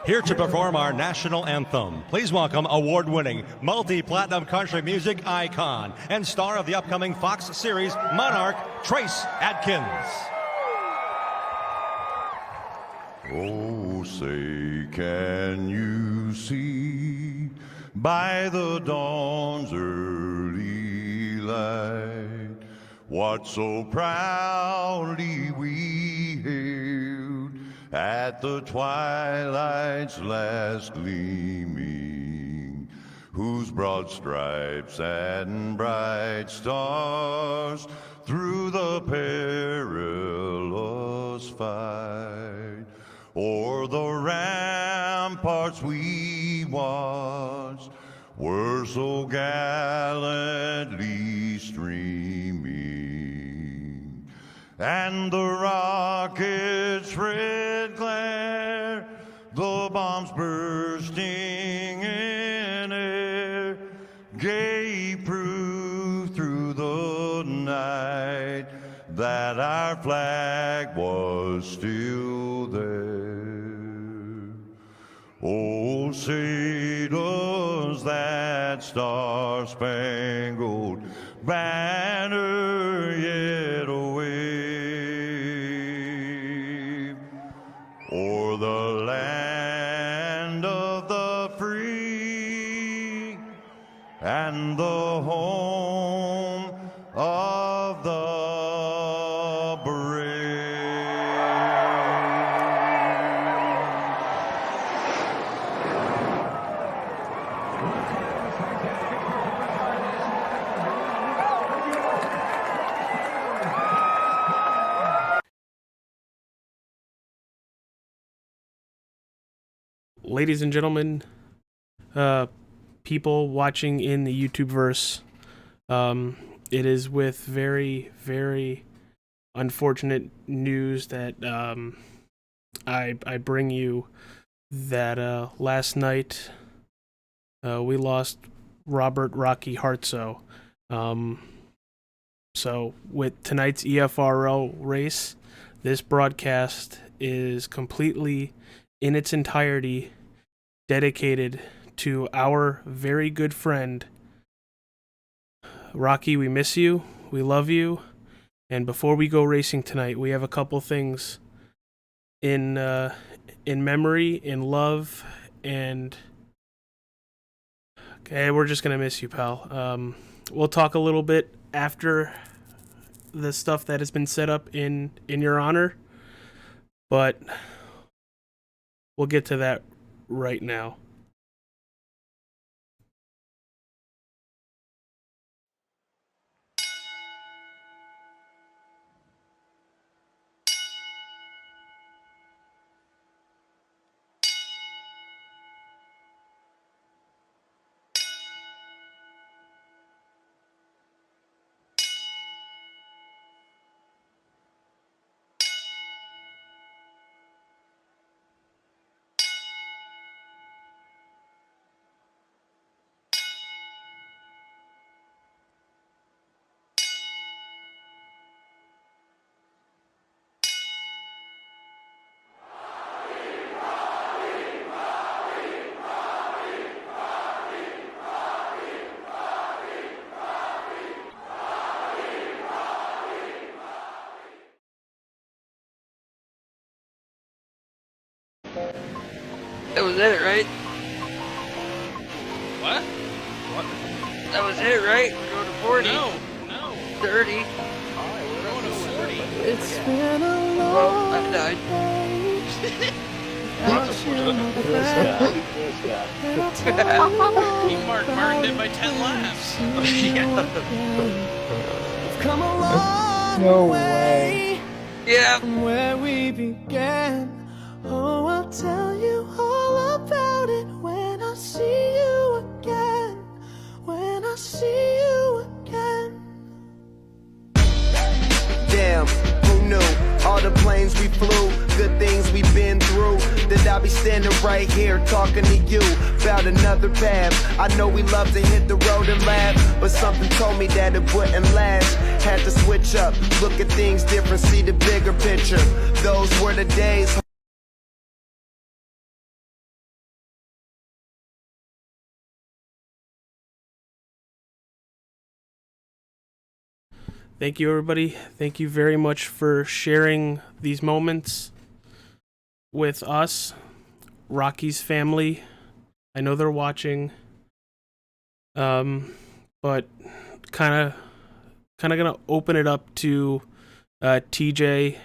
Here to perform our national anthem, please welcome award-winning, multi-platinum country music icon and star of the upcoming Fox series Monarch, Trace Adkins. Oh, say, can you see by the dawn's early light what so proudly we hailed at the twilight's last gleaming, whose broad stripes and bright stars through the perilous fight o'er the ramparts we watched were so gallantly streaming, and the rocket's red glare, the bombs bursting in air, gave proof through the night that our flag was still there. Oh, say does that star-spangled banner yet wave o'er the land of the free and the home of the brave. Ladies and gentlemen, people watching in the YouTube-verse, it is with very, very unfortunate news that I bring you that last night we lost Robert Rocky Hartzo. So with tonight's EFRL race, this broadcast is completely in its entirety dedicated to our very good friend Rocky. We miss you, we love you, and before we go racing tonight, we have a couple things in memory, in love, and okay, we're just gonna miss you, pal. We'll talk a little bit after the stuff that has been set up in your honor, but we'll get to that right now. That was it, right? What? What? That was it, right? We're going to 40. No. 30. We're going to 40. It's been a long Oh, I died. He Martin did by 10 laps. We've come a long way Yeah. from where we began. Oh, I'll tell you all about it when I see you again. When I see you again. Damn, who knew? All the planes we flew, good things we've been through. That I'll be standing right here talking to you about another path. I know we love to hit the road and laugh, but something told me that it wouldn't last. Had to switch up, look at things different, see the bigger picture. Those were the days. Thank you, everybody. Thank you very much for sharing these moments with us, Rocky's family. I know they're watching, but kind of gonna open it up to TJ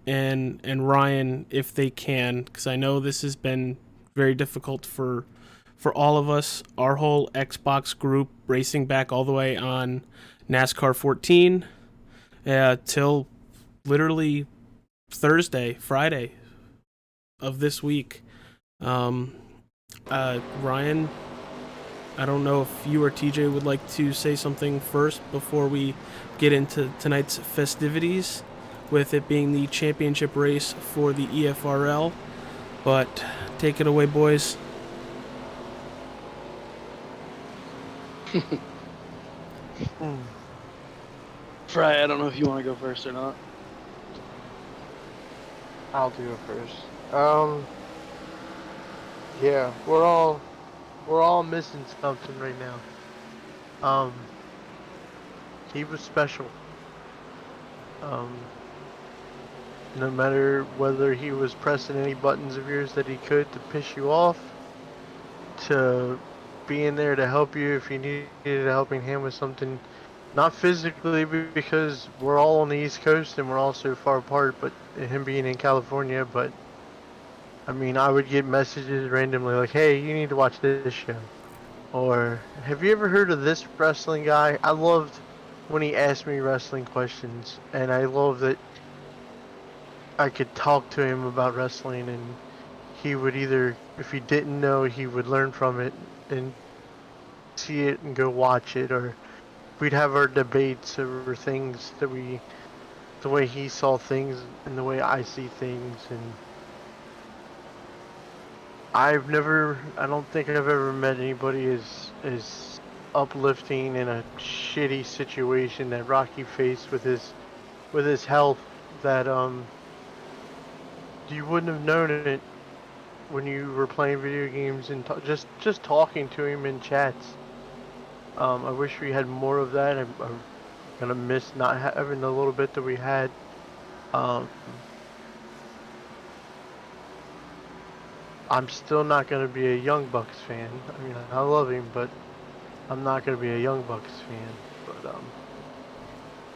and Ryan if they can, because I know this has been very difficult for all of us. Our whole Xbox group racing back all the way on NASCAR 14 till literally Friday of this week. Ryan, I don't know if you or TJ would like to say something first before we get into tonight's festivities, with it being the championship race for the EFRL. But take it away, boys. Fry, I don't know if you want to go first or not. I'll do it first. Yeah, we're all missing something right now. He was special. No matter whether he was pressing any buttons of yours that he could to piss you off, to being there to help you if you needed a helping hand with something, not physically because we're all on the East Coast and we're all so far apart, but him being in California. But I mean, I would get messages randomly like, hey, you need to watch this show, or have you ever heard of this wrestling guy? I loved when he asked me wrestling questions, and I love that I could talk to him about wrestling, and he would either, if he didn't know, he would learn from it and see it and go watch it, or we'd have our debates over things that the way he saw things and the way I see things. And I don't think I've ever met anybody as uplifting in a shitty situation that Rocky faced with his health, that you wouldn't have known it when you were playing video games and just talking to him in chats. I wish we had more of that. I'm gonna miss not having the little bit that we had. I'm still not gonna be a Young Bucks fan. I mean, I love him, but I'm not gonna be a Young Bucks fan. But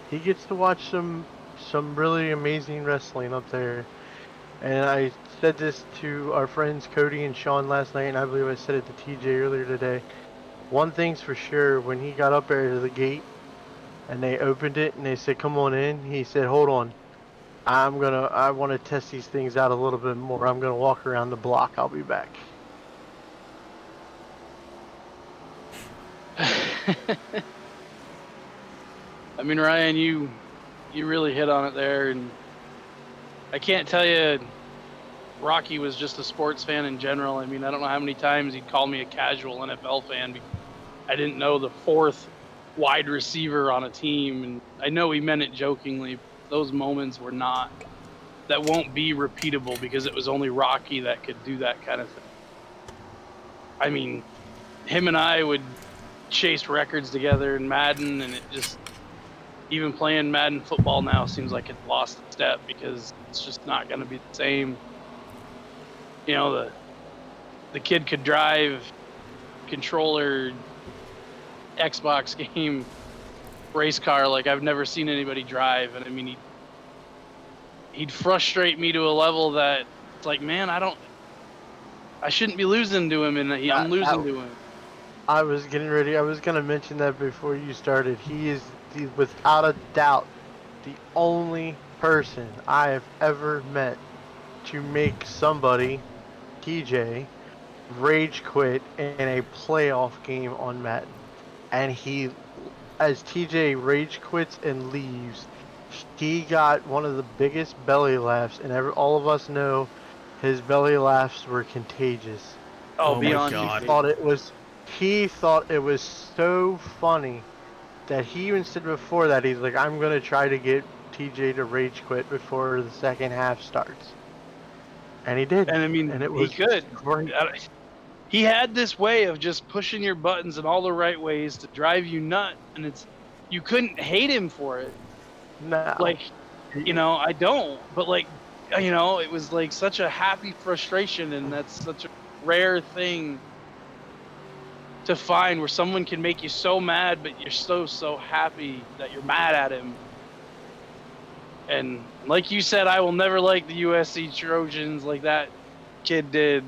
he gets to watch some really amazing wrestling up there. And I said this to our friends Cody and Sean last night, and I believe I said it to TJ earlier today. One thing's for sure, when he got up there to the gate and they opened it and they said, come on in, he said, hold on, I want to test these things out a little bit more. I'm gonna walk around the block. I'll be back. I mean, Ryan, you really hit on it there, and I can't tell you, Rocky was just a sports fan in general. I mean, I don't know how many times he'd call me a casual NFL fan because I didn't know the fourth wide receiver on a team, and I know he meant it jokingly. Those moments that won't be repeatable because it was only Rocky that could do that kind of thing. I mean, him and I would chase records together in Madden, and it just, even playing Madden football now seems like it's lost a step because it's just not going to be the same. You know, the kid could drive controller Xbox game race car like I've never seen anybody drive, and I mean he'd frustrate me to a level that it's like, man, I shouldn't be losing to him, and I'm losing to him. I was gonna mention that before you started. He's without a doubt the only person I have ever met to make somebody, TJ, rage quit in a playoff game on Madden. And as TJ rage quits and leaves, he got one of the biggest belly laughs, and all of us know his belly laughs were contagious. Oh beyond God. He thought it was so funny that he even said before that, he's like, I'm gonna try to get TJ to rage quit before the second half starts. And he did. And I mean, he could. He had this way of just pushing your buttons in all the right ways to drive you nuts, and you couldn't hate him for it. No. Like, you know, I don't. But like, you know, it was like such a happy frustration, and that's such a rare thing to find where someone can make you so mad, but you're so happy that you're mad at him. And like you said, I will never like the USC Trojans like that kid did.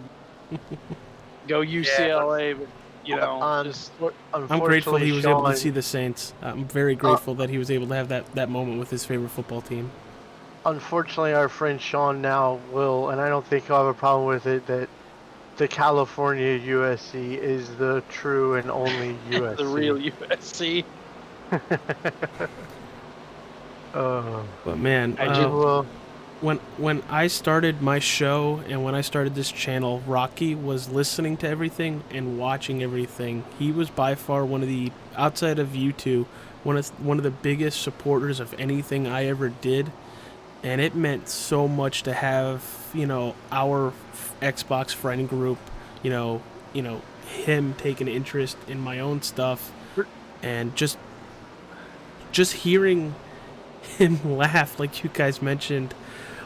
Go UCLA, but you know, just I'm grateful he was Sean, able to see the Saints. I'm very grateful that he was able to have that moment with his favorite football team. Unfortunately, our friend Sean now will, and I don't think he'll have a problem with it, that the California USC is the true and only USC. the real USC. But man, when I started my show and when I started this channel, Rocky was listening to everything and watching everything. He was by far one of the, outside of you two, one of the biggest supporters of anything I ever did. And it meant so much to have, you know, our Xbox friend group, you know, him taking interest in my own stuff, and just hearing him laugh, like you guys mentioned.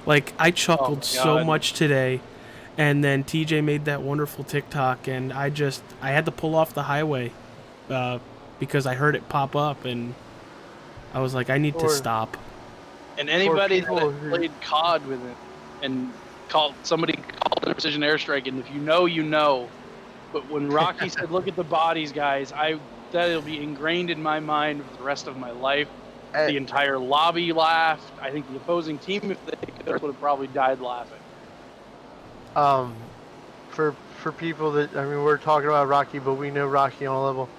Like, I chuckled so much today, and then TJ made that wonderful TikTok, and I had to pull off the highway because I heard it pop up, and I was like, I need to stop. And anybody that played COD with him and somebody called it a precision airstrike, and if you know, you know. But when Rocky said, "Look at the bodies, guys," that'll be ingrained in my mind for the rest of my life. The entire lobby laughed. I think the opposing team, if they could, would have probably died laughing. For people that, I mean, we're talking about Rocky, but we know Rocky on a level.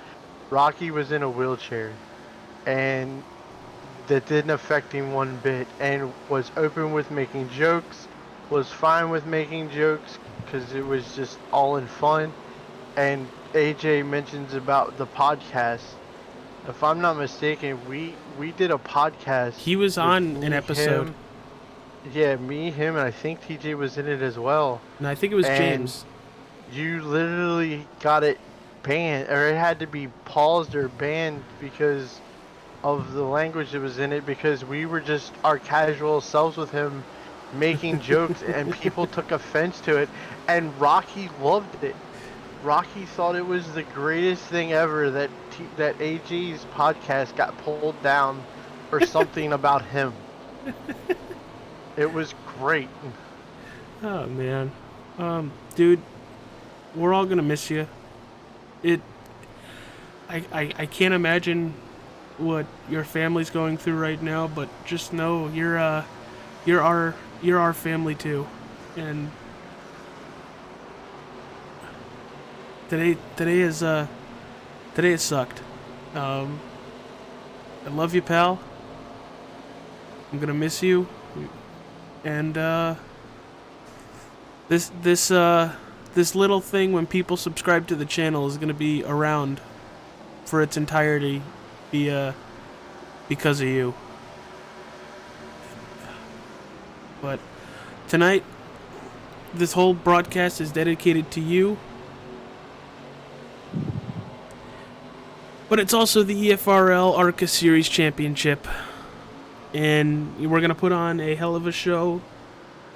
Rocky was in a wheelchair, and that didn't affect him one bit, and was open with making jokes, was fine with making jokes, because it was just all in fun. And AJ mentions about the podcast. If I'm not mistaken, we did a podcast. He was on an episode. Me, him, and I think TJ was in it as well. And I think it was James. You literally got it banned, or it had to be paused or banned because of the language that was in it, because we were just our casual selves with him making jokes, and people took offense to it, and Rocky loved it. Rocky thought it was the greatest thing ever that AG's podcast got pulled down for something about him. It was great. Oh man, dude, we're all gonna miss you. I can't imagine what your family's going through right now, but just know you're our family too. And today it sucked. I love you, pal. I'm gonna miss you. And this little thing, when people subscribe to the channel, is gonna be around for its entirety, because of you. But tonight, this whole broadcast is dedicated to you. But it's also the EFRL ARCA Series Championship. And we're going to put on a hell of a show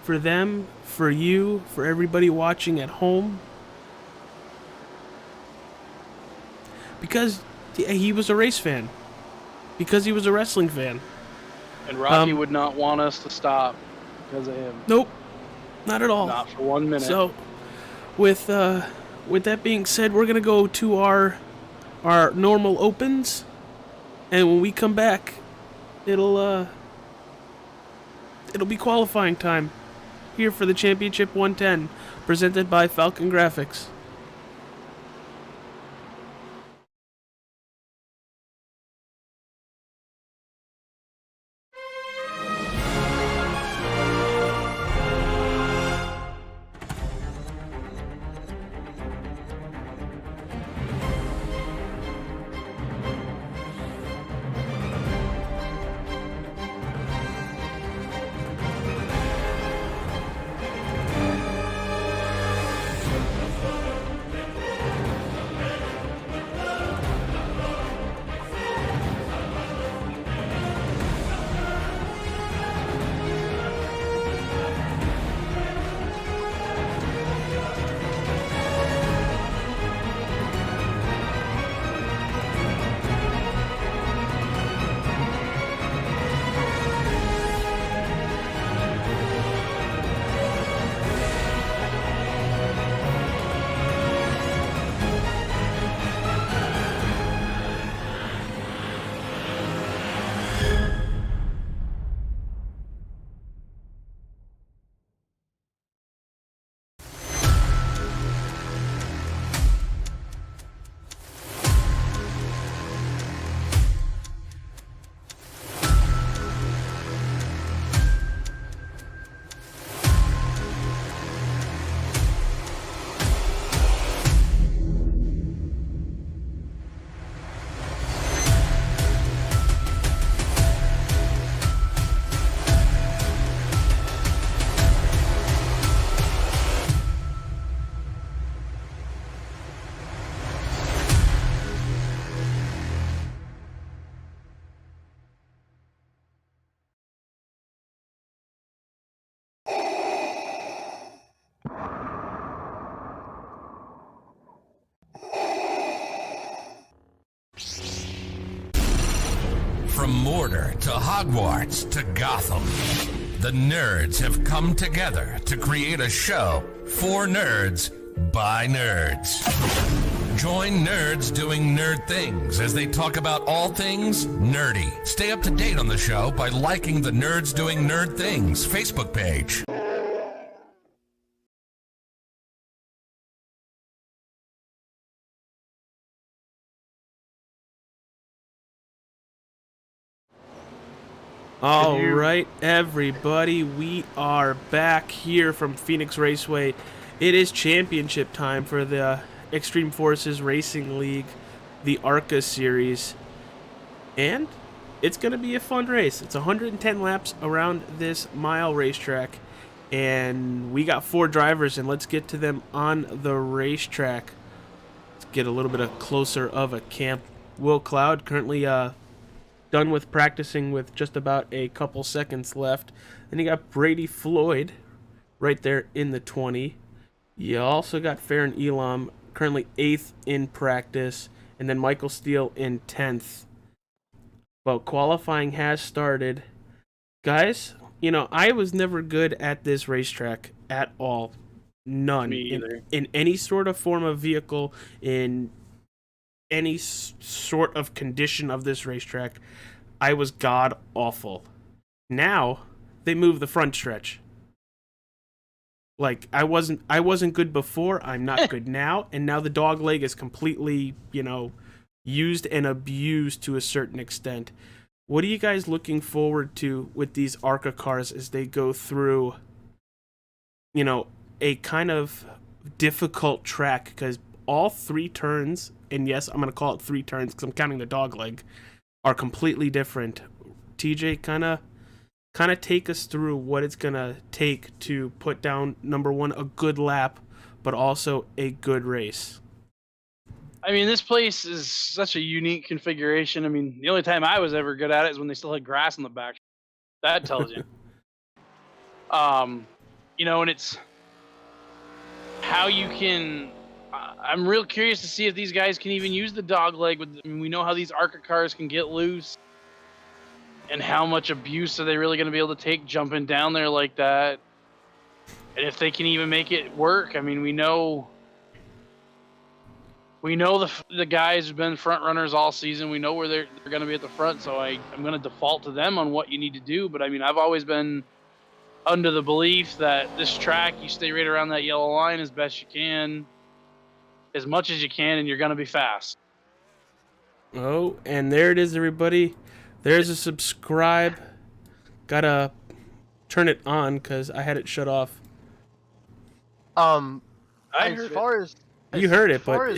for them, for you, for everybody watching at home. Because he was a race fan. Because he was a wrestling fan. And Rocky would not want us to stop because of him. Nope. Not at all. Not for 1 minute. So, with that being said, we're going to go to our normal opens. And when we come back, it'll be qualifying time here for the Championship 110, presented by Falcon Grafix. From Mordor to Hogwarts to Gotham, the nerds have come together to create a show for nerds by nerds. Join nerds doing nerd things as they talk about all things nerdy. Stay up to date on the show by liking the Nerds Doing Nerd Things Facebook page. All right, everybody, we are back here from Phoenix Raceway. It is championship time for the Extreme Forces Racing League, the ARCA series, and it's going to be a fun race. It's 110 laps around this mile racetrack, and we got 4 drivers, and let's get to them on the racetrack. Let's get a little bit closer of a camp. Will Cloud currently done with practicing with just about a couple seconds left. Then you got Brady Floyd right there in the 20. You also got Farron Elam currently 8th in practice, and then Michael Steele in 10th. Well, qualifying has started. Guys, you know, I was never good at this racetrack at all. None. Me either. In any sort of form of vehicle, in any sort of condition of this racetrack, I was god awful. Now they move the front stretch. Like I wasn't good before, I'm not good now, and now the dog leg is completely, you know, used and abused to a certain extent. What are you guys looking forward to with these ARCA cars as they go through, you know, a kind of difficult track? Because all 3 turns, and yes, I'm going to call it 3 turns because I'm counting the dog leg, are completely different. TJ, kind of take us through what it's going to take to put down, number 1, a good lap, but also a good race. I mean, this place is such a unique configuration. I mean, the only time I was ever good at it is when they still had grass in the back. That tells you. You know, and it's how you can... I'm real curious to see if these guys can even use the dog leg. I mean, we know how these ARCA cars can get loose, and how much abuse are they really going to be able to take jumping down there like that, and if they can even make it work. I mean, we know the guys who've been front runners all season. We know where they're going to be at the front, so I'm going to default to them on what you need to do. But I mean, I've always been under the belief that this track, you stay right around that yellow line as best you can, as much as you can, and you're going to be fast. Oh, and there it is, everybody. There's a subscribe. Gotta turn it on because I had it shut off. As far as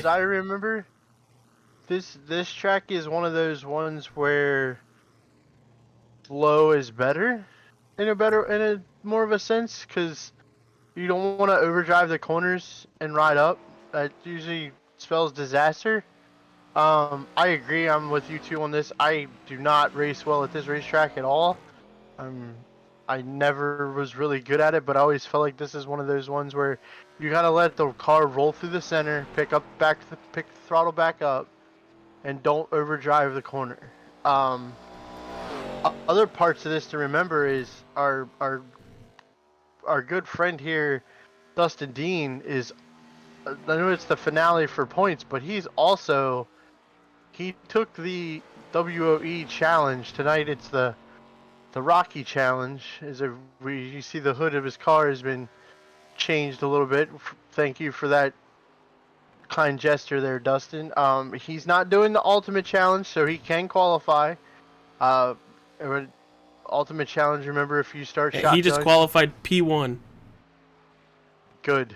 I remember, this track is one of those ones where slow is better in a more of a sense, because you don't want to overdrive the corners and ride up. That usually spells disaster. I agree. I'm with you two on this. I do not race well at this racetrack at all. I never was really good at it, but I always felt like this is one of those ones where you gotta let the car roll through the center, pick the throttle back up, and don't overdrive the corner. Other parts of this to remember is our good friend here, Dustin Dean, is. I know it's the finale for points, but he took the WOE challenge tonight. It's the Rocky challenge. You see the hood of his car has been changed a little bit. Thank you for that kind gesture there, Dustin. He's not doing the ultimate challenge, so he can qualify. Ultimate challenge. Remember, if you start shotgun, he just qualified P1. Good.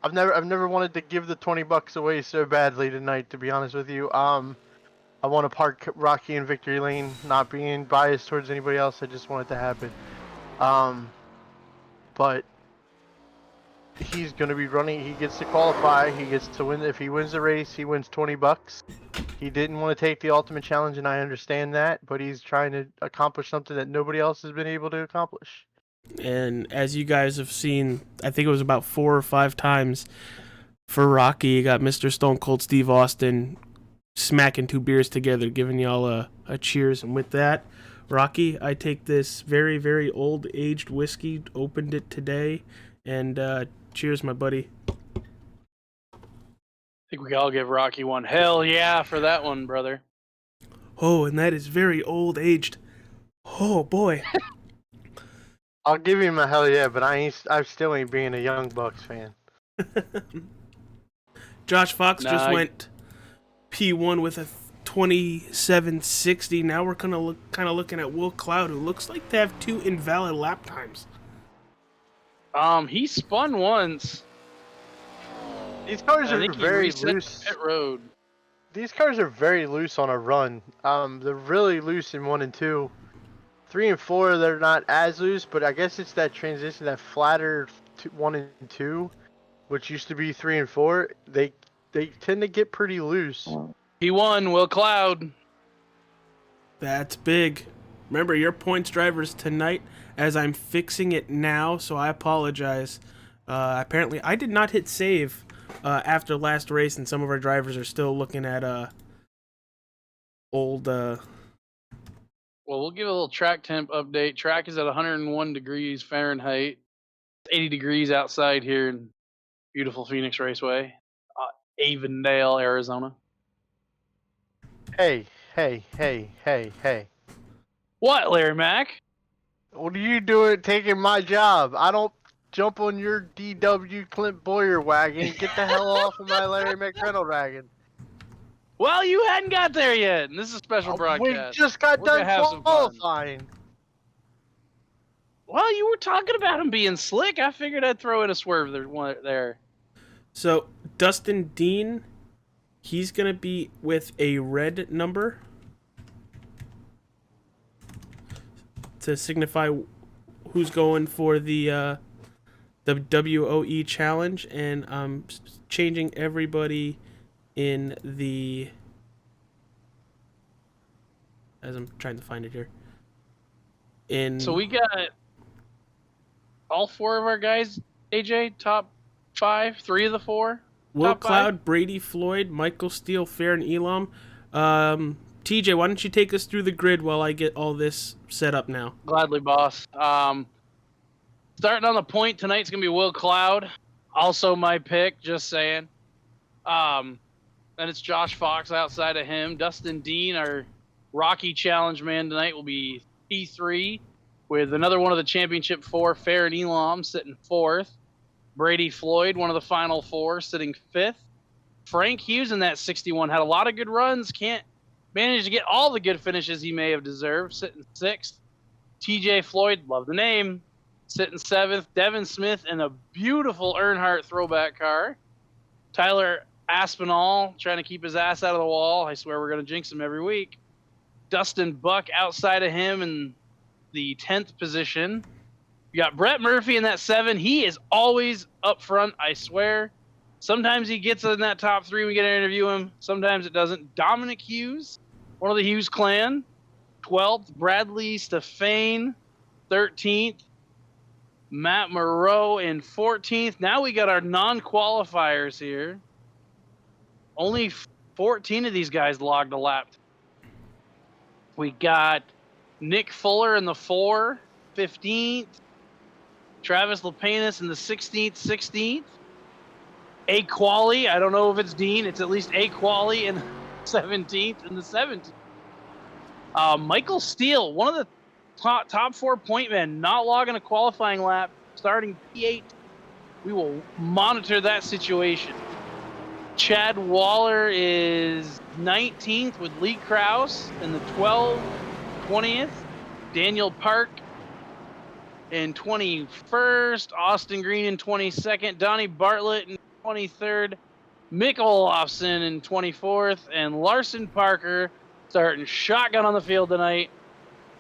I've never wanted to give the $20 away so badly tonight, to be honest with you. I want to park Rocky in victory lane, not being biased towards anybody else. I just want it to happen. But he's going to be running. He gets to qualify. He gets to win. If he wins the race, he wins $20. He didn't want to take the ultimate challenge, and I understand that. But he's trying to accomplish something that nobody else has been able to accomplish. And as you guys have seen, I think it was about 4 or 5 times for Rocky. You got Mr. Stone Cold Steve Austin smacking 2 beers together, giving y'all a cheers. And with that, Rocky, I take this very, very old aged whiskey, opened it today, and cheers, my buddy. I think we all give Rocky one. Hell yeah for that one, brother. Oh, and that is very old aged. Oh boy. I'll give him a hell yeah, but I still ain't being a Young Bucks fan. Josh Fox just went P1 with a 2760. Now we're kind of looking at Will Cloud, who looks like to have 2 invalid lap times. He spun once. These cars are very loose. Pit road. These cars are very loose on a run. They're really loose in 1 and 2. 3 and 4, they're not as loose, but I guess it's that transition, that flatter 1 and 2, which used to be 3 and 4. They tend to get pretty loose. He won, Will Cloud. That's big. Remember, your points drivers tonight, as I'm fixing it now, so I apologize. Apparently, I did not hit save after last race, and some of our drivers are still looking at old... Well, we'll give a little track temp update. Track is at 101 degrees Fahrenheit. 80 degrees outside here in beautiful Phoenix Raceway, Avondale, Arizona. Hey. What, Larry Mack? What are you doing taking my job? I don't jump on your DW Clint Boyer wagon. Get the hell off of my Larry McReynolds wagon. Well, you hadn't got there yet, and this is a special broadcast. We just got done qualifying. Well, you were talking about him being slick. I figured I'd throw in a swerve there. So, Dustin Dean, he's going to be with a red number to signify who's going for the WOE challenge, and I'm changing everybody in the... as I'm trying to find it here. So we got all 4 of our guys, AJ, top 5, 3 of the 4. Will Cloud, Brady Floyd, Michael Steele, Fair, and Elam. TJ, why don't you take us through the grid while I get all this set up now? Gladly, boss. Starting on the point, tonight's going to be Will Cloud. Also my pick, just saying. Then it's Josh Fox outside of him. Dustin Dean, our Rocky Challenge man tonight, will be P3 with another one of the Championship 4, Fair and Elam, sitting 4th. Brady Floyd, one of the final 4, sitting 5th. Frank Hughes in that 61 had a lot of good runs. Can't manage to get all the good finishes he may have deserved, sitting 6th. TJ Floyd, love the name, sitting 7th. Devin Smith in a beautiful Earnhardt throwback car. Tyler Aspinall trying to keep his ass out of the wall. I swear we're going to jinx him every week. Dustin Buck outside of him in the 10th position. You got Brett Murphy in that 7. He is always up front, I swear. Sometimes he gets in that top 3. We get to interview him. Sometimes it doesn't. Dominic Hughes, one of the Hughes clan, 12th. Bradley Stefane, 13th. Matt Moreau in 14th. Now we got our non-qualifiers here. Only 14 of these guys logged a lap. We got Nick Fuller in the 4, 15th. Travis Lapanis in the 16th. A Quali, I don't know if it's Dean. It's at least A Quali in 17th and the 17th. Michael Steele, one of the top 4 point men, not logging a qualifying lap, starting P8. We will monitor that situation. Chad Waller is 19th with Lee Krause in the 20th. Daniel Park in 21st. Austin Green in 22nd. Donnie Bartlett in 23rd. Mick Olofsson in 24th. And Larson Parker starting shotgun on the field tonight.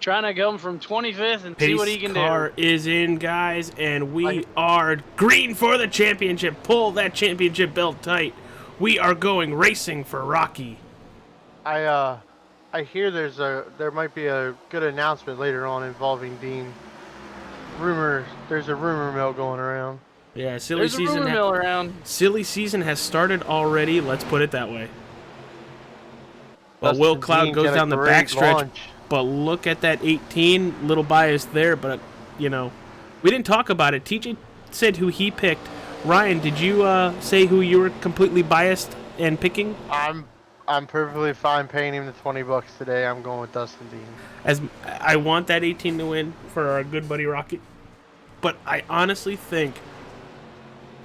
Trying to come from 25th and see what he can do. Pace car is in, guys, and we are green for the championship. Pull that championship belt tight. We are going racing for Rocky. I hear there might be a good announcement later on involving Dean. There's a rumor mill going around. Yeah, silly season. Silly season has started already. Let's put it that way. Well, Will Dustin Cloud Dean goes got a down the great backstretch, launch. but look at that 18. Little biased there, but, you know, we didn't talk about it. TJ said who he picked. Ryan, did you say who you were completely biased and picking? I'm perfectly fine paying him the $20 today. I'm going with Dustin Dean. As I want that 18 to win for our good buddy Rocky, but I honestly think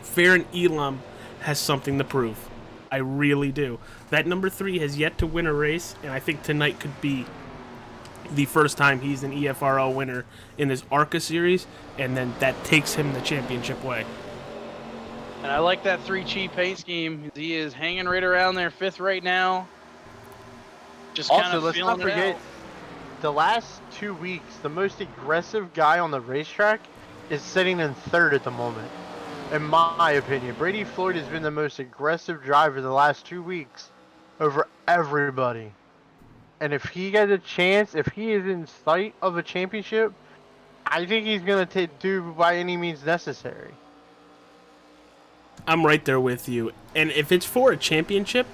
Farron Elam has something to prove. I really do. That number 3 has yet to win a race, and I think tonight could be the first time he's an EFRO winner in this ARCA series, and then that takes him the championship way. And I like that 3 cheap paint scheme. He is hanging right around there, 5th right now. Just kind Also, of let's feeling not forget, it out. the last 2 weeks, the most aggressive guy on the racetrack is sitting in 3rd at the moment. In my opinion, Brady Floyd has been the most aggressive driver the last 2 weeks over everybody. And if he gets a chance, if he is in sight of a championship, I think he's going to do by any means necessary. I'm right there with you. And if it's for a championship,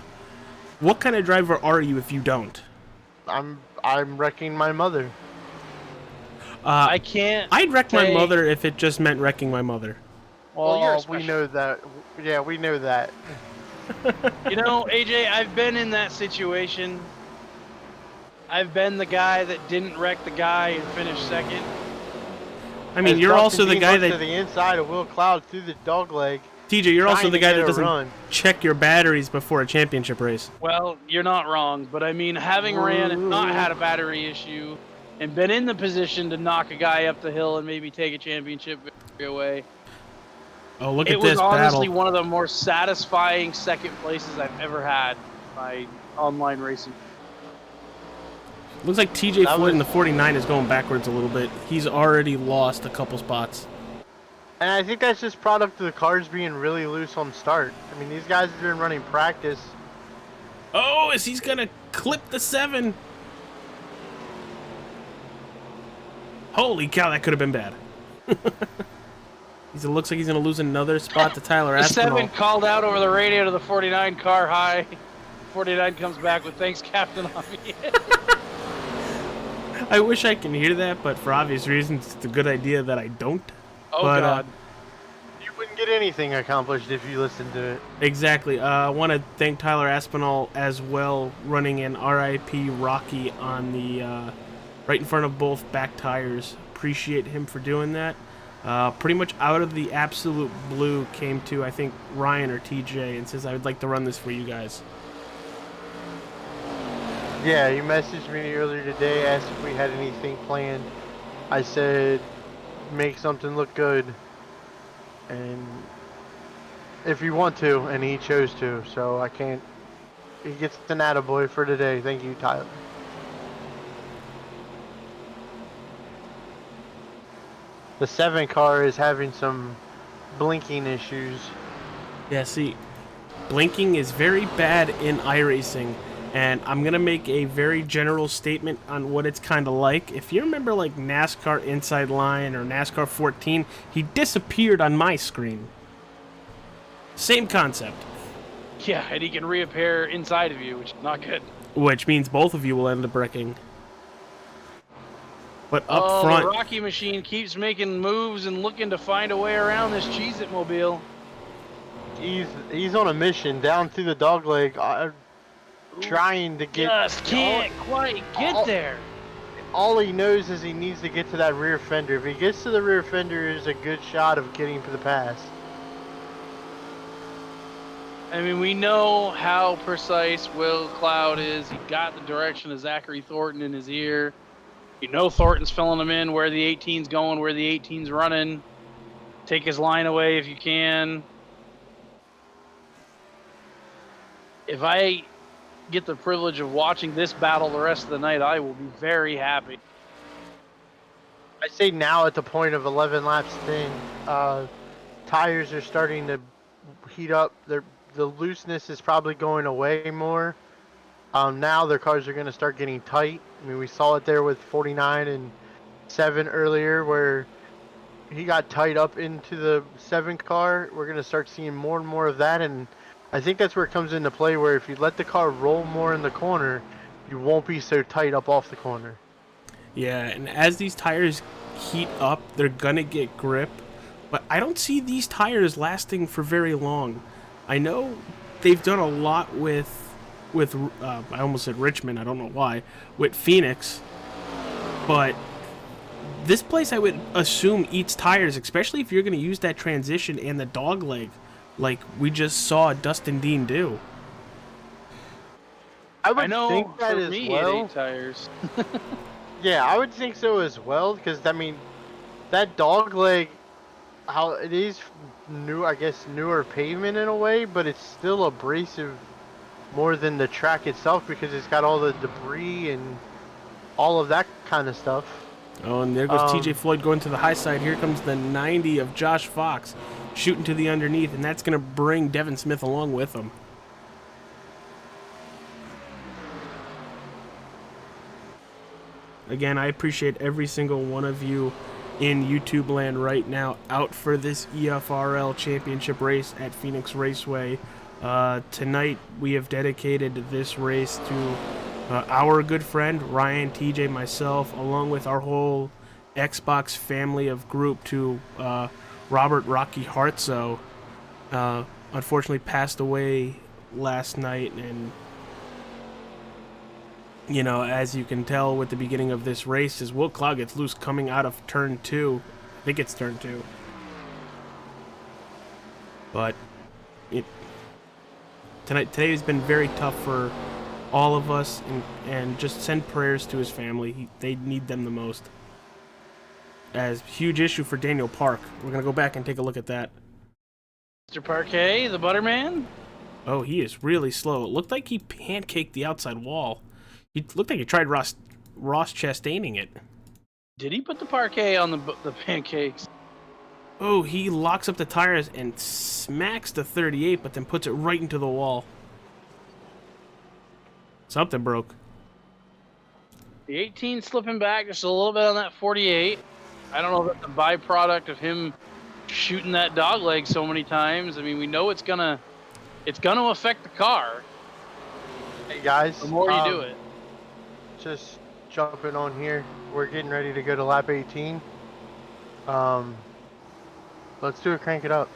what kind of driver are you if you don't? I'm wrecking my mother. I can't. I'd wreck my say- mother if it just meant wrecking my mother. Well, you're a we special- know that. Yeah, we know that. You know, AJ, I've been in that situation. I've been the guy that didn't wreck the guy and finished second. I mean, As you're Dustin also the Dean guy looks to that... the inside of Will Cloud through the dog leg. TJ, you're also trying the to guy get that a doesn't run. check your batteries before a championship race. Well, you're not wrong, but I mean, having ran and not had a battery issue and been in the position to knock a guy up the hill and maybe take a championship victory away, Oh, look it at was this honestly battle. one of the more satisfying second places I've ever had in my online racing. Looks like TJ That Floyd in was- the 49 is going backwards a little bit. He's already lost a couple spots. And I think that's just product of the cars being really loose on start. I mean, these guys have been running practice. Oh, is he's going to clip the 7? Holy cow, that could have been bad. It looks like he's going to lose another spot to Tyler The Aspinall. 7 called out over the radio to the 49 car high. 49 comes back with thanks, Captain, on me. I wish I can hear that, but for obvious reasons, it's a good idea that I don't. Oh, But, God. You wouldn't get anything accomplished if you listened to it. Exactly. I want to thank Tyler Aspinall as well, running an RIP Rocky on the right in front of both back tires. Appreciate him for doing that. Pretty much out of the absolute blue came to, I think, Ryan or TJ and says, I would like to run this for you guys. Yeah, you messaged me earlier today, asked if we had anything planned. I said, make something look good. And if you want to, and he chose to, so I can't. He gets an attaboy for today. Thank you, Tyler. The 7 car is having some blinking issues. Yeah, see, blinking is very bad in iRacing, and I'm going to make a very general statement on what it's kind of like. If you remember, like, NASCAR Inside Line or NASCAR 14, he disappeared on my screen. Same concept. Yeah, and he can reappear inside of you, which is not good. Which means both of you will end up wrecking. But up The front, Rocky machine keeps making moves and looking to find a way around this Cheez-It mobile. He's on a mission down through the dog leg, trying to get. Just can't quite get there. All he knows is he needs to get to that rear fender. If he gets to the rear fender, is a good shot of getting to the pass. I mean, we know how precise Will Cloud is. He got the direction of Zachary Thornton in his ear. You know Thornton's filling him in where the 18's going, where the 18's running. Take his line away if you can. If I get the privilege of watching this battle the rest of the night, I will be very happy. I say now at the point of 11 laps in, tires are starting to heat up. The looseness is probably going away more. Now their cars are going to start getting tight. I mean, we saw it there with 49 and 7 earlier where he got tight up into the 7 car. We're going to start seeing more and more of that, and I think that's where it comes into play, where if you let the car roll more in the corner, you won't be so tight up off the corner. Yeah, and as these tires heat up, they're gonna get grip, but I don't see these tires lasting for very long. I know they've done a lot with I almost said Richmond, I don't know why, with Phoenix, but this place I would assume eats tires, especially if you're going to use that transition and the dog leg like we just saw Dustin Dean do. I know think that for as me well. it ate tires. Yeah, I would think so as well, because I mean, that dog leg, how it is new, I guess newer pavement in a way, but it's still abrasive more than the track itself because it's got all the debris and all of that kind of stuff. Oh, and there goes TJ Floyd going to the high side. Here comes the 90 of Josh Fox shooting to the underneath, and that's going to bring Devin Smith along with him. Again, I appreciate every single one of you in YouTube land right now out for this EFRL championship race at Phoenix Raceway. Tonight, we have dedicated this race to our good friend Ryan, TJ, myself, along with our whole Xbox family of group, to Robert Rocky Hartzo. Unfortunately passed away last night, and you know, as you can tell with the beginning of this race, is Will Cloud gets loose coming out of turn 2. I think it's turn 2. But today has been very tough for all of us, and just send prayers to his family. They need them the most. As huge issue for Daniel Park. We're going to go back and take a look at that. Mr. Parquet, the Butterman. Oh, he is really slow. It looked like he pancaked the outside wall. He looked like he tried Ross Chastaining it. Did he put the Parquet on the pancakes? Oh, he locks up the tires and smacks the 38, but then puts it right into the wall. Something broke. The 18 slipping back just a little bit on that 48. I don't know if that's a byproduct of him shooting that dog leg so many times. I mean, we know it's gonna affect the car. Hey guys, The more you do it. Just jumping on here. We're getting ready to go to lap 18. Let's do it. Crank it up.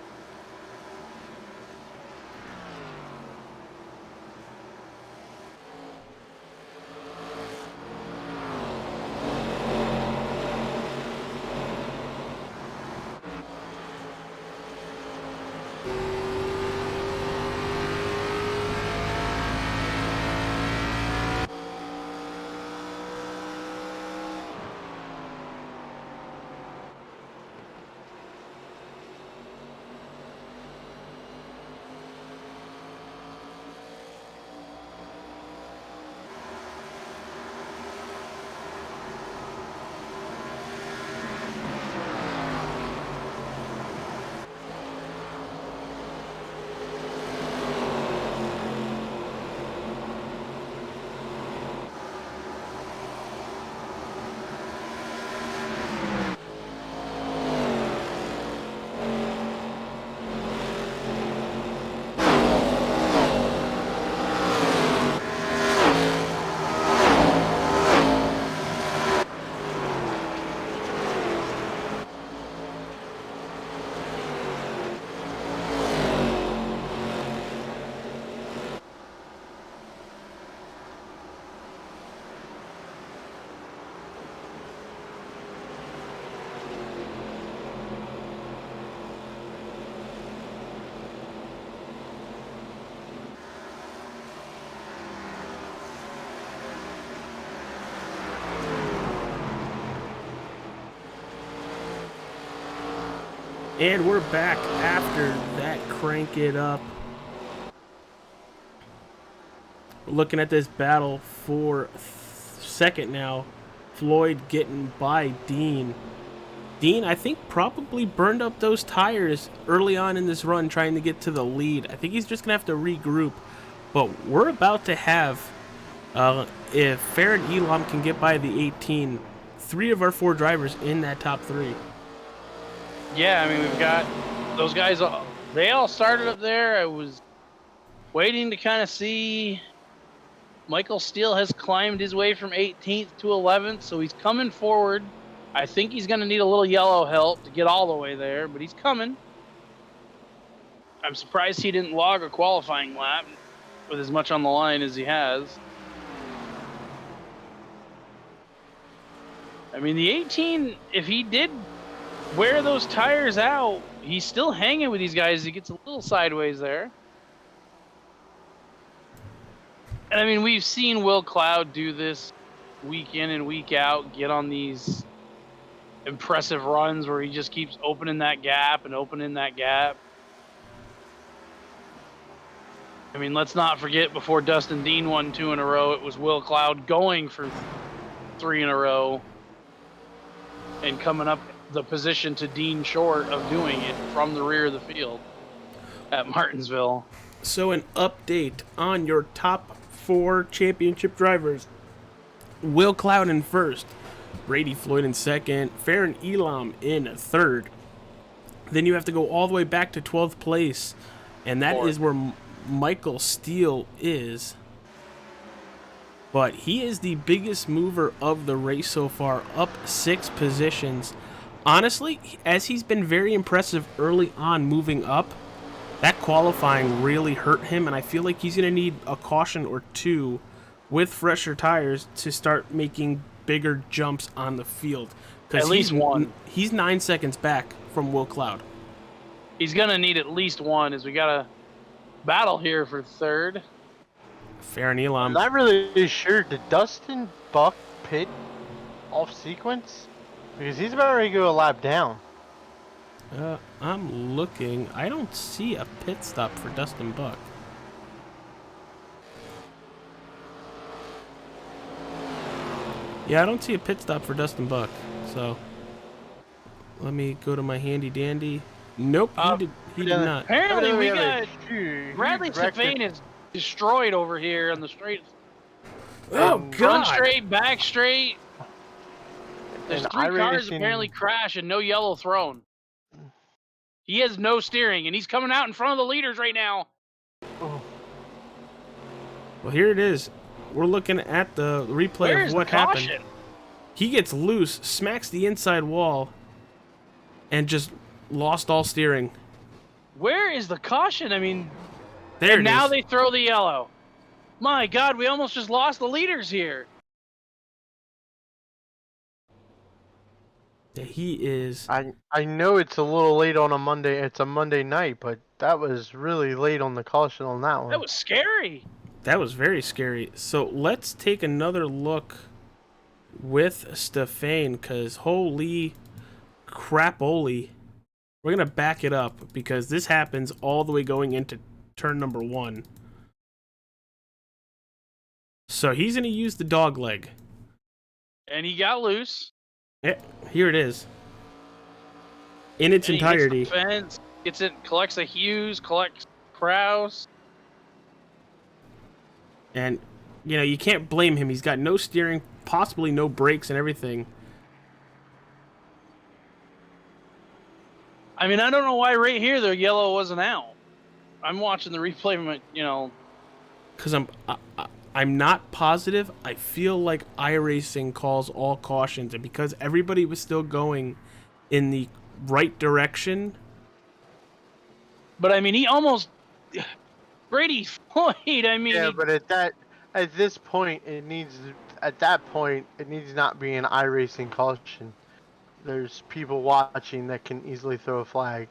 And we're back after that crank it up. We're looking at this battle for second now. Floyd getting by Dean. Dean, I think, probably burned up those tires early on in this run trying to get to the lead. I think he's just going to have to regroup. But we're about to have, if Farron Elam can get by the 18, 3 of our 4 drivers in that top 3. Yeah, I mean, we've got those guys. They all started up there. I was waiting to kind of see Michael Steele has climbed his way from 18th to 11th, so he's coming forward. I think he's going to need a little yellow help to get all the way there, but he's coming. I'm surprised he didn't log a qualifying lap with as much on the line as he has. I mean, the 18, if he did wear those tires out, he's still hanging with these guys. He gets a little sideways there. And I mean, we've seen Will Cloud do this week in and week out, get on these impressive runs where he just keeps opening that gap and opening that gap. I mean, let's not forget, before Dustin Dean won 2 in a row, it was Will Cloud going for 3 in a row and coming up the position to Dean short of doing it from the rear of the field at Martinsville. So an update on your top 4 championship drivers. Will Cloud in first, Brady Floyd in second, Farron Elam in third. Then you have to go all the way back to 12th place, and that is where Michael Steele is. But he is the biggest mover of the race so far, up 6 positions. Honestly, as he's been very impressive early on moving up, that qualifying really hurt him, and I feel like he's going to need a caution or 2 with fresher tires to start making bigger jumps on the field. At least one. He's 9 seconds back from Will Cloud. He's going to need at least one, as we got a battle here for third. Farron Elam. I'm not really sure. Did Dustin Buck pit off sequence? Because he's about ready to go a lap down. I'm looking. I don't see a pit stop for Dustin Buck. Yeah, I don't see a pit stop for Dustin Buck. So let me go to my handy dandy. Nope, he did not. Apparently we got Bradley Stefane is destroyed over here on the straight. Oh, God. Front straight, back straight. There's 3 cars iRacing apparently crashed and no yellow thrown. He has no steering, and he's coming out in front of the leaders right now. Well, here it is. We're looking at the replay of what happened. He gets loose, smacks the inside wall, and just lost all steering. Where is the caution? I mean, there and now they throw the yellow. My God, we almost just lost the leaders here. Yeah, he is. I know it's a little late on a Monday. It's a Monday night, but that was really late on the caution on that one. That was scary. That was very scary. So let's take another look with Stefane, because holy crap-oli. We're going to back it up because this happens all the way going into turn number 1. So he's going to use the dog leg. And he got loose. Yeah, here it is. In its entirety. Gets the fence, collects the Hughes, collects Krause. And, you know, you can't blame him. He's got no steering, possibly no brakes and everything. I mean, I don't know why right here the yellow wasn't out. I'm watching the replay, you know. Because I'm not positive. I feel like iRacing calls all cautions, and because everybody was still going in the right direction. But I mean, he almost Brady Floyd. I mean, yeah, but at this point, it needs not be an iRacing caution. There's people watching that can easily throw a flag.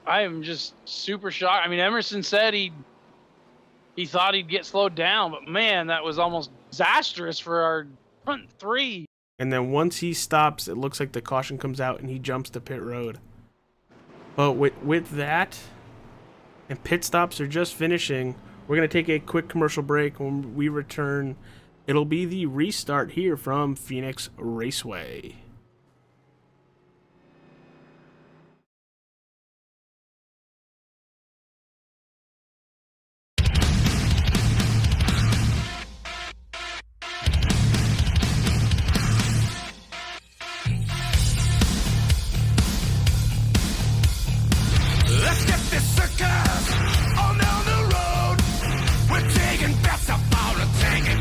I am just super shocked. I mean, Emerson said he thought he'd get slowed down, but man, that was almost disastrous for our front 3. And then once he stops, it looks like the caution comes out and he jumps to pit road. But with that, and pit stops are just finishing, we're going to take a quick commercial break. When we return, it'll be the restart here from Phoenix Raceway. Let's get this circus on down the road. We're taking bets about a tank.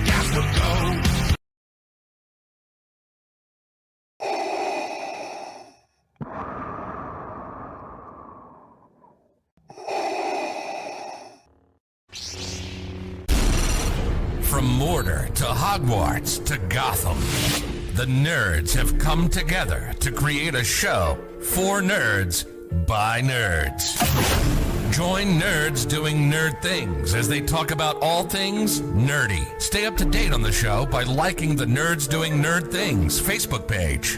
From Mortar to Hogwarts to Gotham, the nerds have come together to create a show for nerds by nerds. Join nerds doing nerd things as they talk about all things nerdy. Stay up to date on the show by liking the Nerds Doing Nerd Things Facebook page.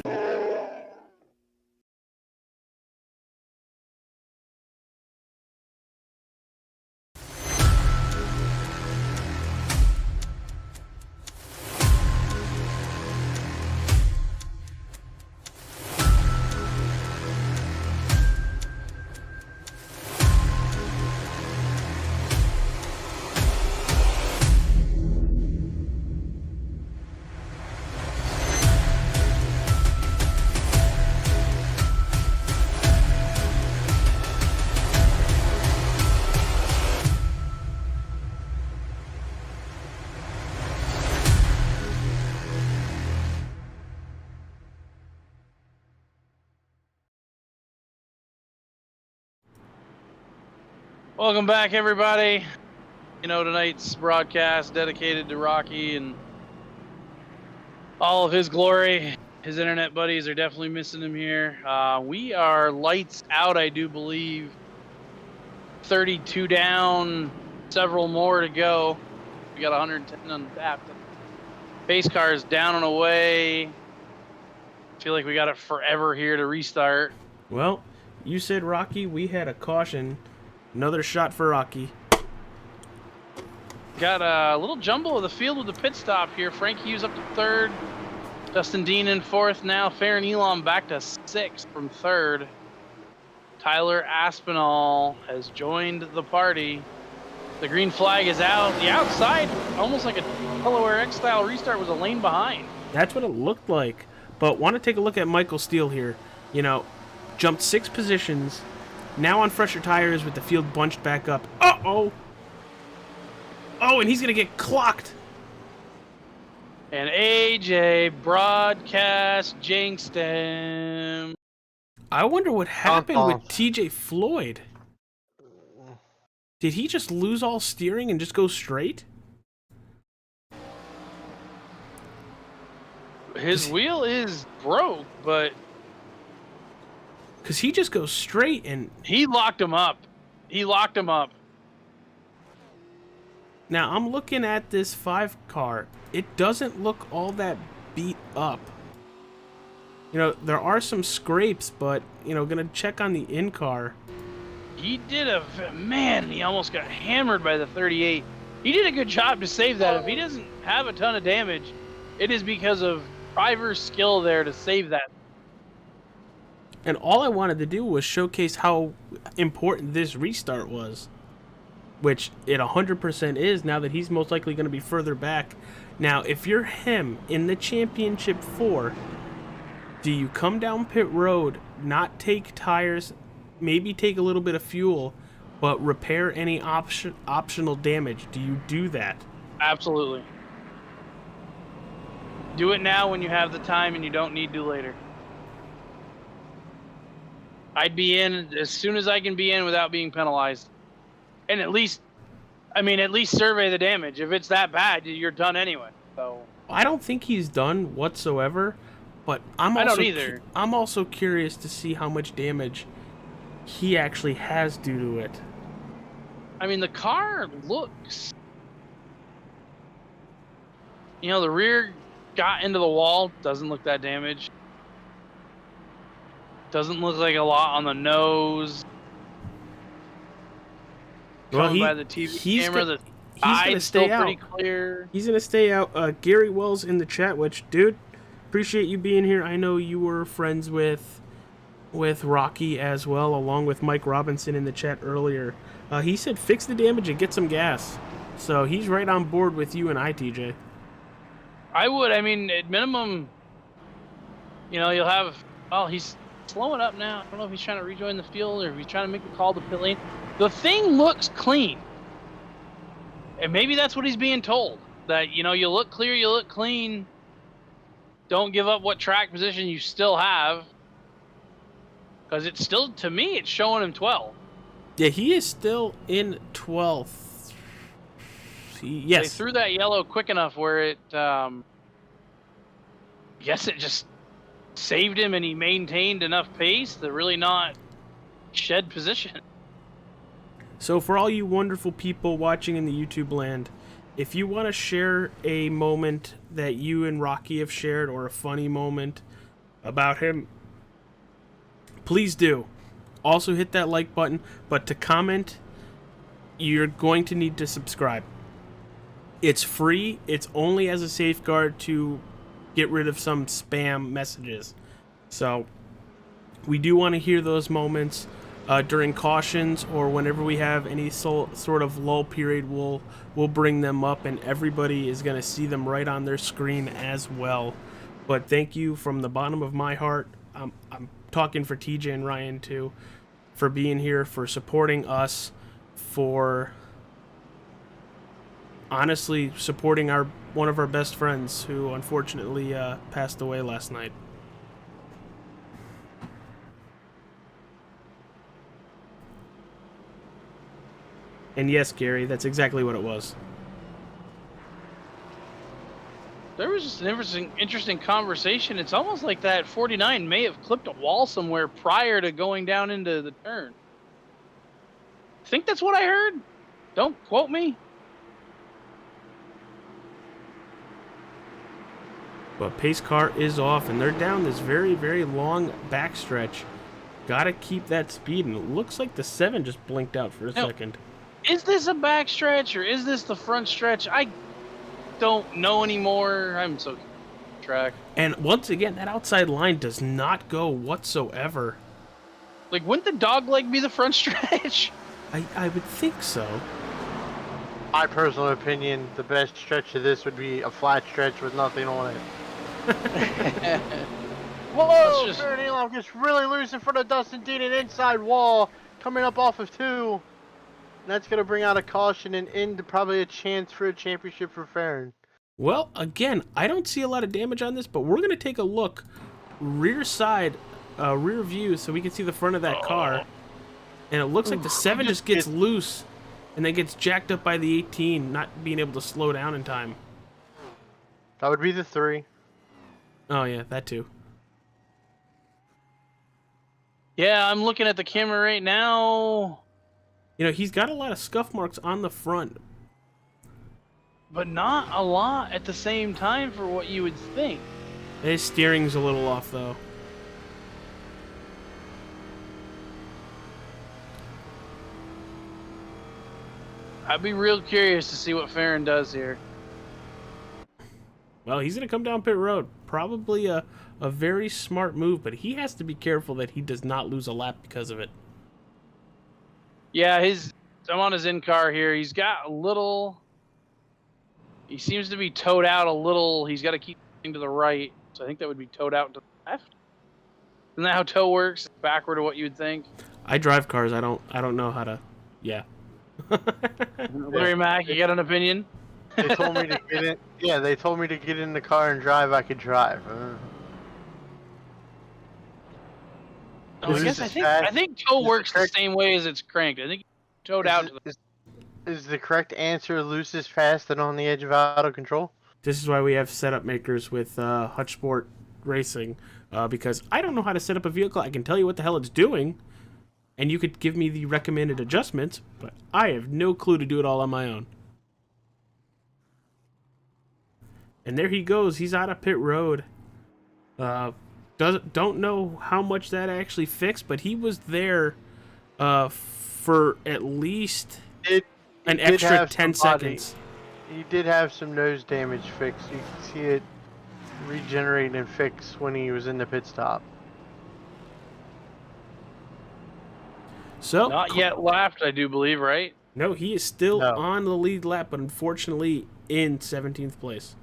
Welcome back, everybody. You know, tonight's broadcast dedicated to Rocky and all of his glory. His internet buddies are definitely missing him here. We are lights out, I do believe. 32 down, several more to go. We got 110 untapped. Pace car is down and away. Feel like we got it forever here to restart. Well, you said Rocky, we had a caution. Another shot for Rocky. Got a little jumble of the field with the pit stop here. Frank Hughes up to third. Dustin Dean in fourth now. Farron Elam back to sixth from third. Tyler Aspinall has joined the party. The green flag is out. The outside, almost like a Delaware X-style restart, was a lane behind. That's what it looked like. But want to take a look at Michael Steele here. You know, jumped 6 positions. Now on fresher tires with the field bunched back up. Uh-oh! Oh, and he's going to get clocked. And AJ broadcast jinxed him. I wonder what happened with TJ Floyd. Did he just lose all steering and just go straight? His wheel is broke, but... Because he just goes straight and... He locked him up. He locked him up. Now, I'm looking at this 5 car. It doesn't look all that beat up. You know, there are some scrapes, but, you know, gonna check on the in-car. He did a... Man, he almost got hammered by the 38. He did a good job to save that. If he doesn't have a ton of damage, it is because of driver's skill there to save that. And all I wanted to do was showcase how important this restart was. Which it 100% is now that he's most likely going to be further back. Now, if you're him in the championship 4, do you come down pit road, not take tires, maybe take a little bit of fuel, but repair any optional damage? Do you do that? Absolutely. Do it now when you have the time and you don't need to later. I'd be in as soon as I can be in without being penalized. And at least survey the damage. If it's that bad, you're done anyway. So I don't think he's done whatsoever, but I don't either. I'm also curious to see how much damage he actually has due to it. I mean, the car looks... You know, the rear got into the wall. Doesn't look that damaged. Doesn't look like a lot on the nose. Well, by the TV camera, the side's still pretty clear. He's gonna stay out. Gary Wells in the chat, which, dude, appreciate you being here. I know you were friends with Rocky as well, along with Mike Robinson in the chat earlier. He said fix the damage and get some gas. So he's right on board with you and TJ. I would. I mean, at minimum, you know, you'll have... Oh, he's slowing up now. I don't know if he's trying to rejoin the field or if he's trying to make the call to pit lane. The thing looks clean. And maybe that's what he's being told. That, you know, you look clear, you look clean. Don't give up what track position you still have. Because it's still, to me, it's showing him 12. Yeah, he is still in 12th. Yes. They threw that yellow quick enough where it, I guess it just saved him and he maintained enough pace to really not shed position. So for all you wonderful people watching in the YouTube land, if you want to share a moment that you and Rocky have shared or a funny moment about him, please do. Also hit that like button, but to comment, you're going to need to subscribe. It's free. It's only as a safeguard to get rid of some spam messages. So we do want to hear those moments during cautions or whenever we have any sort of lull period. We'll bring them up, and everybody is going to see them right on their screen as well. But thank you from the bottom of my heart. I'm talking for TJ and Ryan too, for being here, for supporting us, for honestly supporting one of our best friends who unfortunately passed away last night. And yes, Gary, that's exactly what it was. There was just an interesting conversation. It's almost like that 49 may have clipped a wall somewhere prior to going down into the turn. I think that's what I heard. Don't quote me. But pace car is off, and they're down this very, very long backstretch. Gotta keep that speed, and it looks like the 7 just blinked out for a second. Is this a backstretch or is this the front stretch? I don't know anymore. I'm so track. And once again, that outside line does not go whatsoever. Like, wouldn't the dog leg be the front stretch? I would think so. My personal opinion, the best stretch of this would be a flat stretch with nothing on it. Whoa! Third Elon gets really loose in front of Dustin Dean, an inside wall coming up off of 2. And that's going to bring out a caution and into probably a chance for a championship for Farron. Well, again, I don't see a lot of damage on this, but we're going to take a look rear side, rear view, so we can see the front of that car. And it looks like the 7 just gets loose and then gets jacked up by the 18, not being able to slow down in time. That would be the 3. Oh, yeah, that too. Yeah, I'm looking at the camera right now. You know, he's got a lot of scuff marks on the front. But not a lot at the same time for what you would think. His steering's a little off, though. I'd be real curious to see what Farron does here. Well, he's going to come down pit road. Probably a very smart move, but he has to be careful that he does not lose a lap because of it. Yeah, I'm on his in-car here. He's got a little... He seems to be towed out a little. He's got to keep to the right. So I think that would be towed out to the left. Isn't that how tow works? Backward to what you would think? I drive cars. I don't know how to... Yeah. Larry Mack, you got an opinion? They told me to get in. Yeah, they told me to get in the car and drive. I could drive. I guess I think tow works the same way as it's cranked. I think it's towed out. Is the correct answer loose is fast and on the edge of auto control? This is why we have setup makers with HutchSport Racing, because I don't know how to set up a vehicle. I can tell you what the hell it's doing, and you could give me the recommended adjustments, but I have no clue to do it all on my own. And there he goes. He's out of pit road. Don't know how much that actually fixed, but he was there for at least an extra 10 seconds. He did have some nose damage fixed. You can see it regenerate and fix when he was in the pit stop. So not yet lapped, I do believe, right? No, he is still on the lead lap, but unfortunately in 17th place.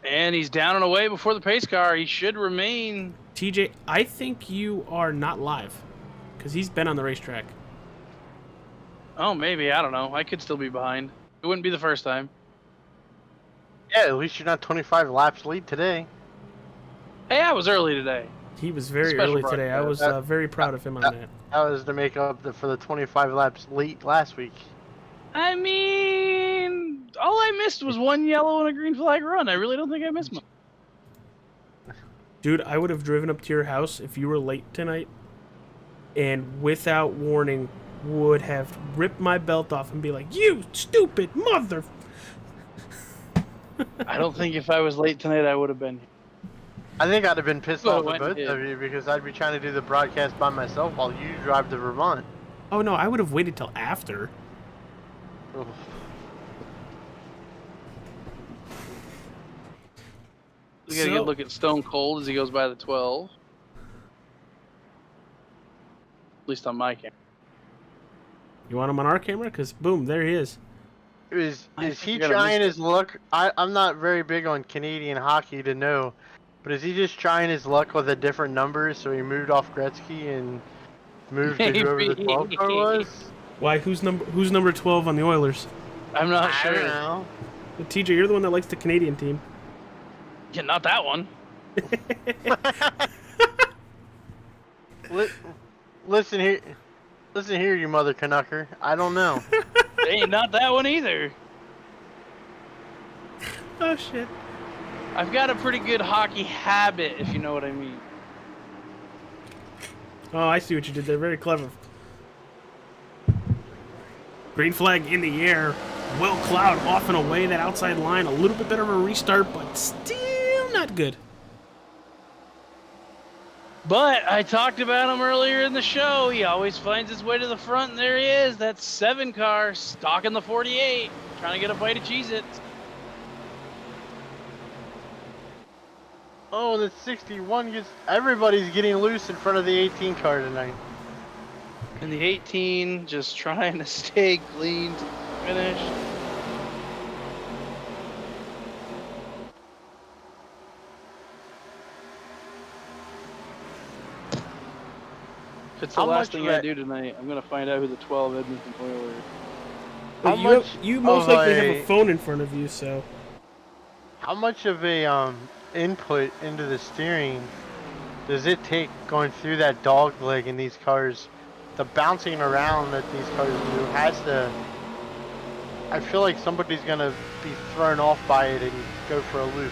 And he's down and away before the pace car. He should remain. TJ, I think you are not live, because he's been on the racetrack. Oh, maybe. I don't know. I could still be behind. It wouldn't be the first time. Yeah, at least you're not 25 laps lead today. Hey, I was early today. He was very early today. I was very proud of him on that. That was to make up for the 25 laps late last week. I mean, all I missed was one yellow and a green flag run. I really don't think I missed much. Dude, I would have driven up to your house if you were late tonight, and without warning would have ripped my belt off and be like, "You stupid mother." I don't think if I was late tonight, I would have been here. I think I'd have been pissed Well, off when at both did- of you because I'd be trying to do the broadcast by myself while you drive to Vermont. Oh no, I would have waited till after. Oof. We got a good look at Stone Cold as he goes by the 12. At least on my camera. You want him on our camera? Because boom, there he is. Is I he think I gotta trying miss his luck? I'm not very big on Canadian hockey to know, but is he just trying his luck with a different number? So he moved off Gretzky and moved to whoever the 12 car was? Why? Who's number 12 on the Oilers? I'm not I sure. don't know. Well, TJ, you're the one that likes the Canadian team. Yeah, not that one. Listen here, you mother Canucker. I don't know. Hey, not that one either. Oh shit. I've got a pretty good hockey habit, if you know what I mean. Oh, I see what you did there. Very clever. Green flag in the air. Will Cloud off and away. That outside line. A little bit better of a restart, but still not good. But I talked about him earlier in the show. He always finds his way to the front, and there he is. That 7 car, stalking the 48, trying to get a bite of Cheez-Its. Oh, the 61 gets... Everybody's getting loose in front of the 18 car tonight. And the 18 just trying to stay clean to the finish. If it's the How last much thing of I that- do tonight, I'm going to find out who the 12 Edmonton Oilers is. How you, much you most of likely have a- a phone in front of you, so. How much of a input into the steering does it take going through that dog leg in these cars? The bouncing around that these cars do has to... I feel like somebody's going to be thrown off by it and go for a loop.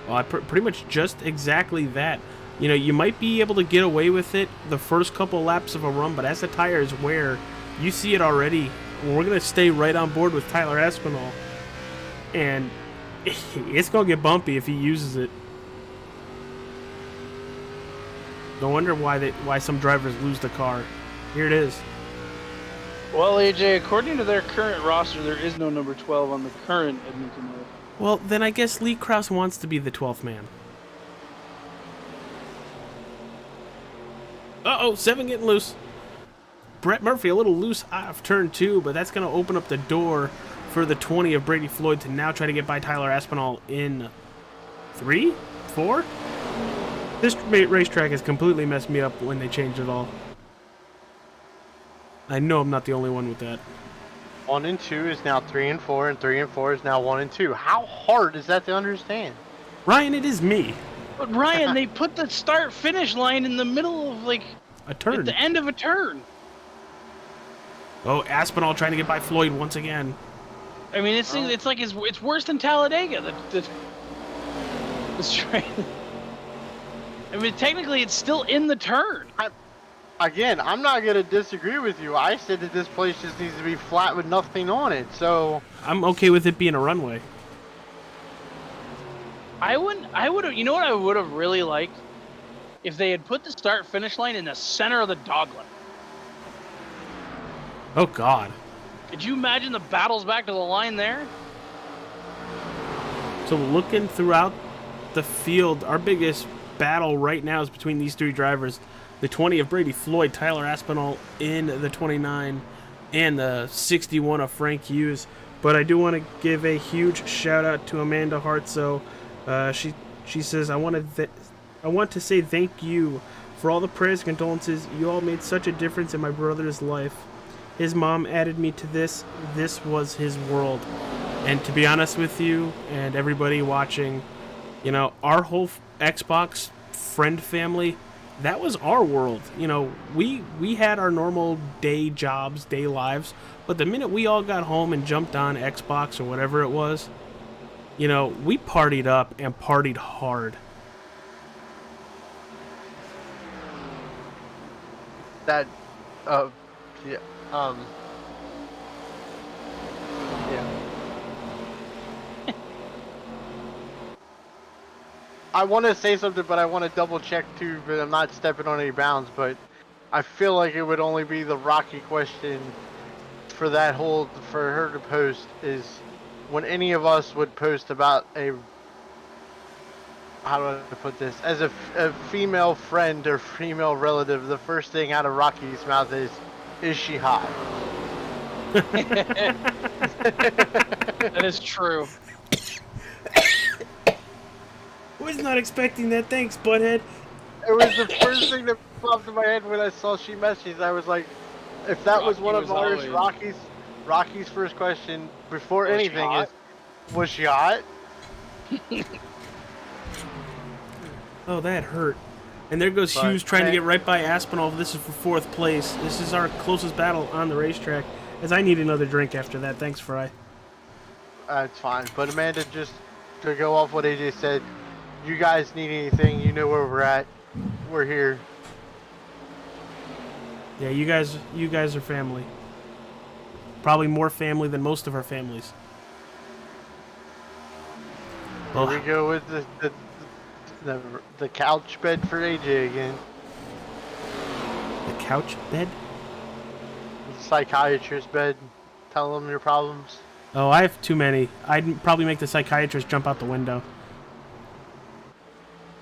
Well, pretty much just exactly that. You know, you might be able to get away with it the first couple laps of a run, but as the tires wear, you see it already. We're going to stay right on board with Tyler Aspinall. And it's going to get bumpy if he uses it. No wonder why some drivers lose the car. Here it is. Well, AJ, according to their current roster, there is no number 12 on the current Edmonton Oilers. Well, then I guess Lee Krause wants to be the 12th man. Uh-oh, 7 getting loose. Brett Murphy a little loose off turn 2, but that's going to open up the door for the 20 of Brady Floyd to now try to get by Tyler Aspinall in 3? 4? This racetrack has completely messed me up when they changed it all. I know I'm not the only one with that. 1 and 2 is now 3 and 4, and 3 and 4 is now 1 and 2. How hard is that to understand? Ryan, it is me. But Ryan, they put the start-finish line in the middle of, like, A turn. at the end of a turn. Oh, Aspinall trying to get by Floyd once again. I mean, it's like it's worse than Talladega. The straight. I mean, technically, it's still in the turn. Again, I'm not going to disagree with you. I said that this place just needs to be flat with nothing on it, so... I'm okay with it being a runway. I would have. You know what I would have really liked? If they had put the start-finish line in the center of the dogleg. Oh, God. Could you imagine the battles back to the line there? So looking throughout the field, our biggest battle right now is between these 3 drivers. The 20 of Brady Floyd, Tyler Aspinall in the 29, and the 61 of Frank Hughes. But I do want to give a huge shout out to Amanda Hartzo. She says, I want to say thank you for all the prayers and condolences. You all made such a difference in my brother's life. His mom added me to this. This was his world. And to be honest with you and everybody watching, you know, our whole Xbox friend family that was our world. You know, we had our normal day jobs, day lives, but the minute we all got home and jumped on Xbox or whatever it was, you know, we partied up and partied hard. That, yeah, yeah. I want to say something, but I want to double check too, but I'm not stepping on any bounds, but I feel like it would only be the Rocky question for that whole, for her to post is when any of us would post about a, how do I put this, as a female friend or female relative, the first thing out of Rocky's mouth is she hot? That is true. Was not expecting that. Thanks, butthead. It was the first thing that popped in my head when I saw she messaged. I was like, if that was one of ours, Rocky's first question before anything is, was she hot? Oh, that hurt. And there goes Hughes trying to get right by Aspinall. This is for 4th place. This is our closest battle on the racetrack. As I need another drink after that. Thanks, Fry. It's fine. But Amanda, just to go off what AJ said, you guys need anything, you know where we're at. We're here. Yeah, you guys are family. Probably more family than most of our families. Here we go with the couch bed for AJ again. The couch bed? The psychiatrist bed. Tell them your problems. Oh, I have too many. I'd probably make the psychiatrist jump out the window.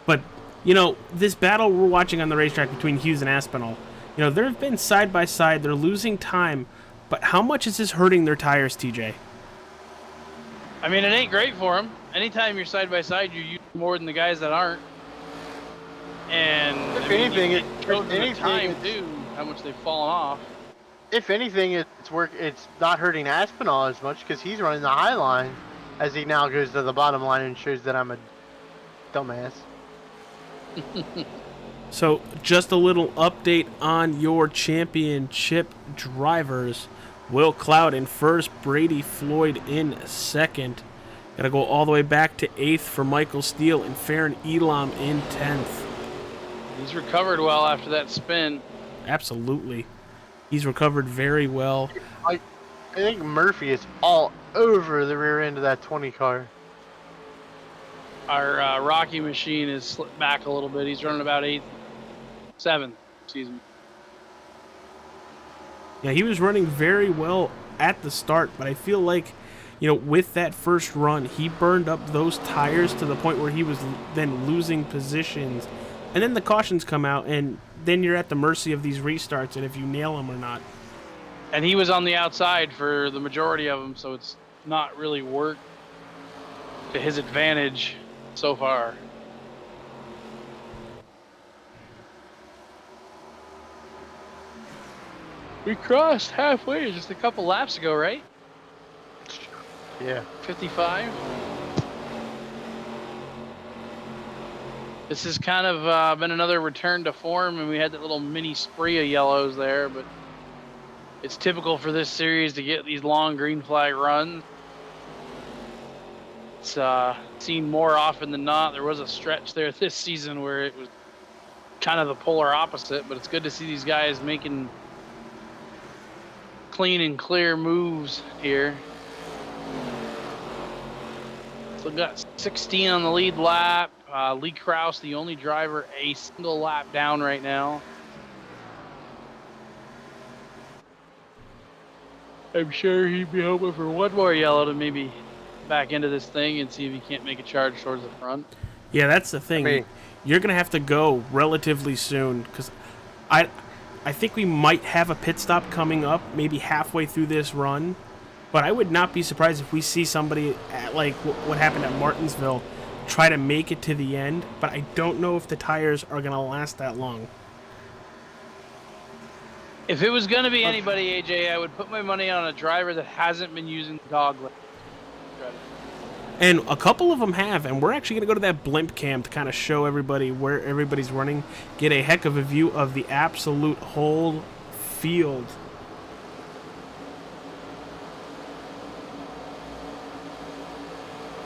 But, you know, this battle we're watching on the racetrack between Hughes and Aspinall, you know, they've been side by side. They're losing time. But how much is this hurting their tires, TJ? I mean, it ain't great for them. Anytime you're side by side, you use more than the guys that aren't. And if anything, it's time too. How much they've fallen off. If anything, it's not hurting Aspinall as much because he's running the high line as he now goes to the bottom line and shows that I'm a dumbass. So, just a little update on your championship drivers. Will Cloud in first, Brady Floyd in second. Gotta go all the way back to 8th for Michael Steele and Farron Elam in 10th. He's recovered well after that spin. Absolutely. He's recovered very well. I think Murphy is all over the rear end of that 20 car. Our Rocky machine is slipped back a little bit. He's running about 7th, excuse me. Yeah, he was running very well at the start, but I feel like, you know, with that first run, he burned up those tires to the point where he was then losing positions. And then the cautions come out, and then you're at the mercy of these restarts and if you nail them or not. And he was on the outside for the majority of them, so it's not really worked to his advantage so far. We crossed halfway just a couple laps ago, right? Yeah. 55. This has kind of been another return to form, and we had that little mini spree of yellows there, but it's typical for this series to get these long green flag runs. It's seen more often than not. There was a stretch there this season where it was kind of the polar opposite, but it's good to see these guys making clean and clear moves here. So we've got 16 on the lead lap. Lee Krause, the only driver, a single lap down right now. I'm sure he'd be hoping for one more yellow to maybe back into this thing and see if he can't make a charge towards the front. Yeah, that's the thing. I mean, you're going to have to go relatively soon because I think we might have a pit stop coming up maybe halfway through this run, but I would not be surprised if we see somebody at like what happened at Martinsville try to make it to the end, but I don't know if the tires are going to last that long. If it was going to be anybody, AJ, I would put my money on a driver that hasn't been using dog leg. And a couple of them have, and we're actually going to go to that blimp cam to kind of show everybody where everybody's running, get a heck of a view of the absolute whole field.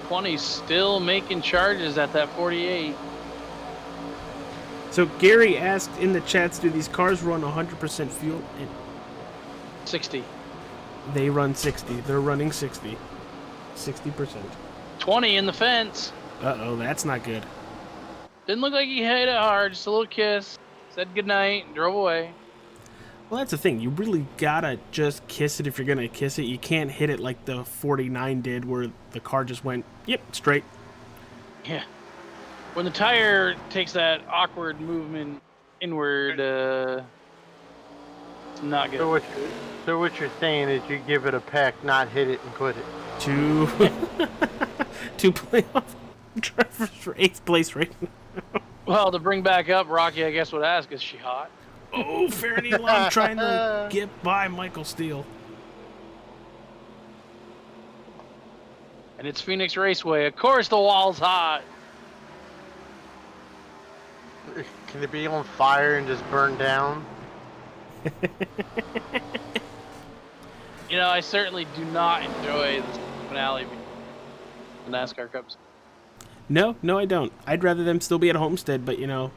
'20's still making charges at that 48. So Gary asked in the chats, do these cars run 100% fuel? 60. They run 60. They're running 60. 60%. 20 in the fence. Uh-oh, that's not good. Didn't look like he hit it hard. Just a little kiss. Said goodnight and drove away. Well, that's the thing. You really gotta just kiss it if you're gonna kiss it. You can't hit it like the 49 did, where the car just went, yep, straight. Yeah. When the tire takes that awkward movement inward, it's not good. So what you're saying is you give it a peck, not hit it and quit it. To playoff drivers for 8th place right now. Well, to bring back up, Rocky, I guess would ask, is she hot? Oh, Fairney Long trying to get by Michael Steele. And it's Phoenix Raceway. Of course the wall's hot. Can it be on fire and just burn down? You know, I certainly do not enjoy the finale of the NASCAR Cups. No, I don't. I'd rather them still be at Homestead, but you know.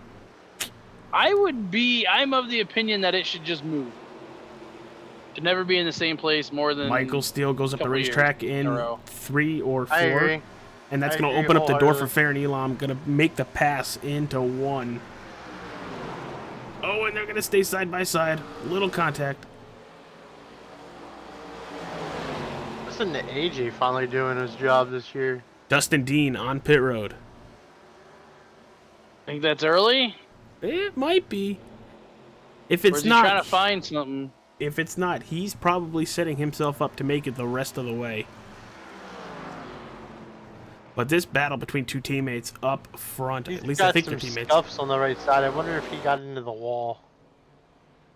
I'm of the opinion that it should just move. Should never be in the same place more than Michael Steele goes up the racetrack in 3 or 4. I agree. And that's going to open up the door for Farron Elam. Going to make the pass into 1. Oh, and they're going to stay side by side. Little contact. Listen to AJ finally doing his job this year. Dustin Dean on pit road. Think that's early? It might be. If it's or is he not, trying to find something? If it's not, he's probably setting himself up to make it the rest of the way. But this battle between two teammates up front, at least I think they're teammates. Scuffs on the right side. I wonder if he got into the wall.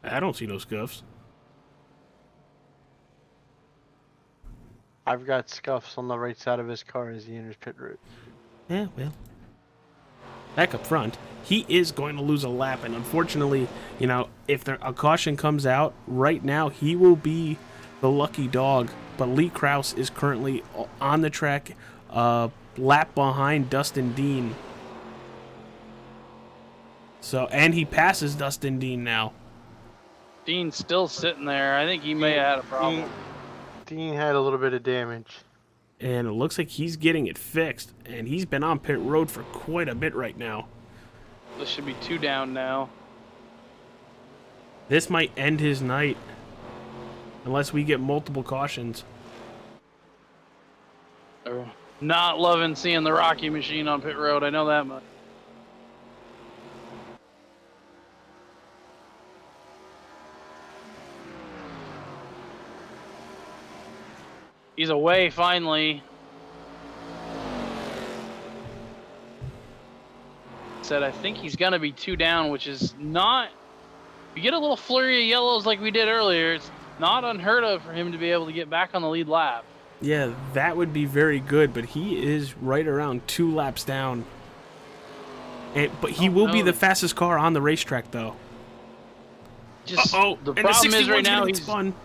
I don't see no scuffs. I've got scuffs on the right side of his car as he enters pit road. Yeah, well. Back up front, he is going to lose a lap, and unfortunately, you know, if a caution comes out, right now he will be the lucky dog. But Lee Krause is currently on the track, lap behind Dustin Dean. So, and he passes Dustin Dean now. Dean's still sitting there. I think he may have had a problem. Dean had a little bit of damage. And it looks like he's getting it fixed. And he's been on pit road for quite a bit right now. This should be 2 down now. This might end his night. Unless we get multiple cautions. Not loving seeing the Rocky machine on pit road. I know that much. He's away finally. Said I think he's gonna be 2 down, which is not. You get a little flurry of yellows like we did earlier. It's not unheard of for him to be able to get back on the lead lap. Yeah, that would be very good, but he is right around 2 laps down. But he will be the fastest car on the racetrack, though. The problem is right now he's spun.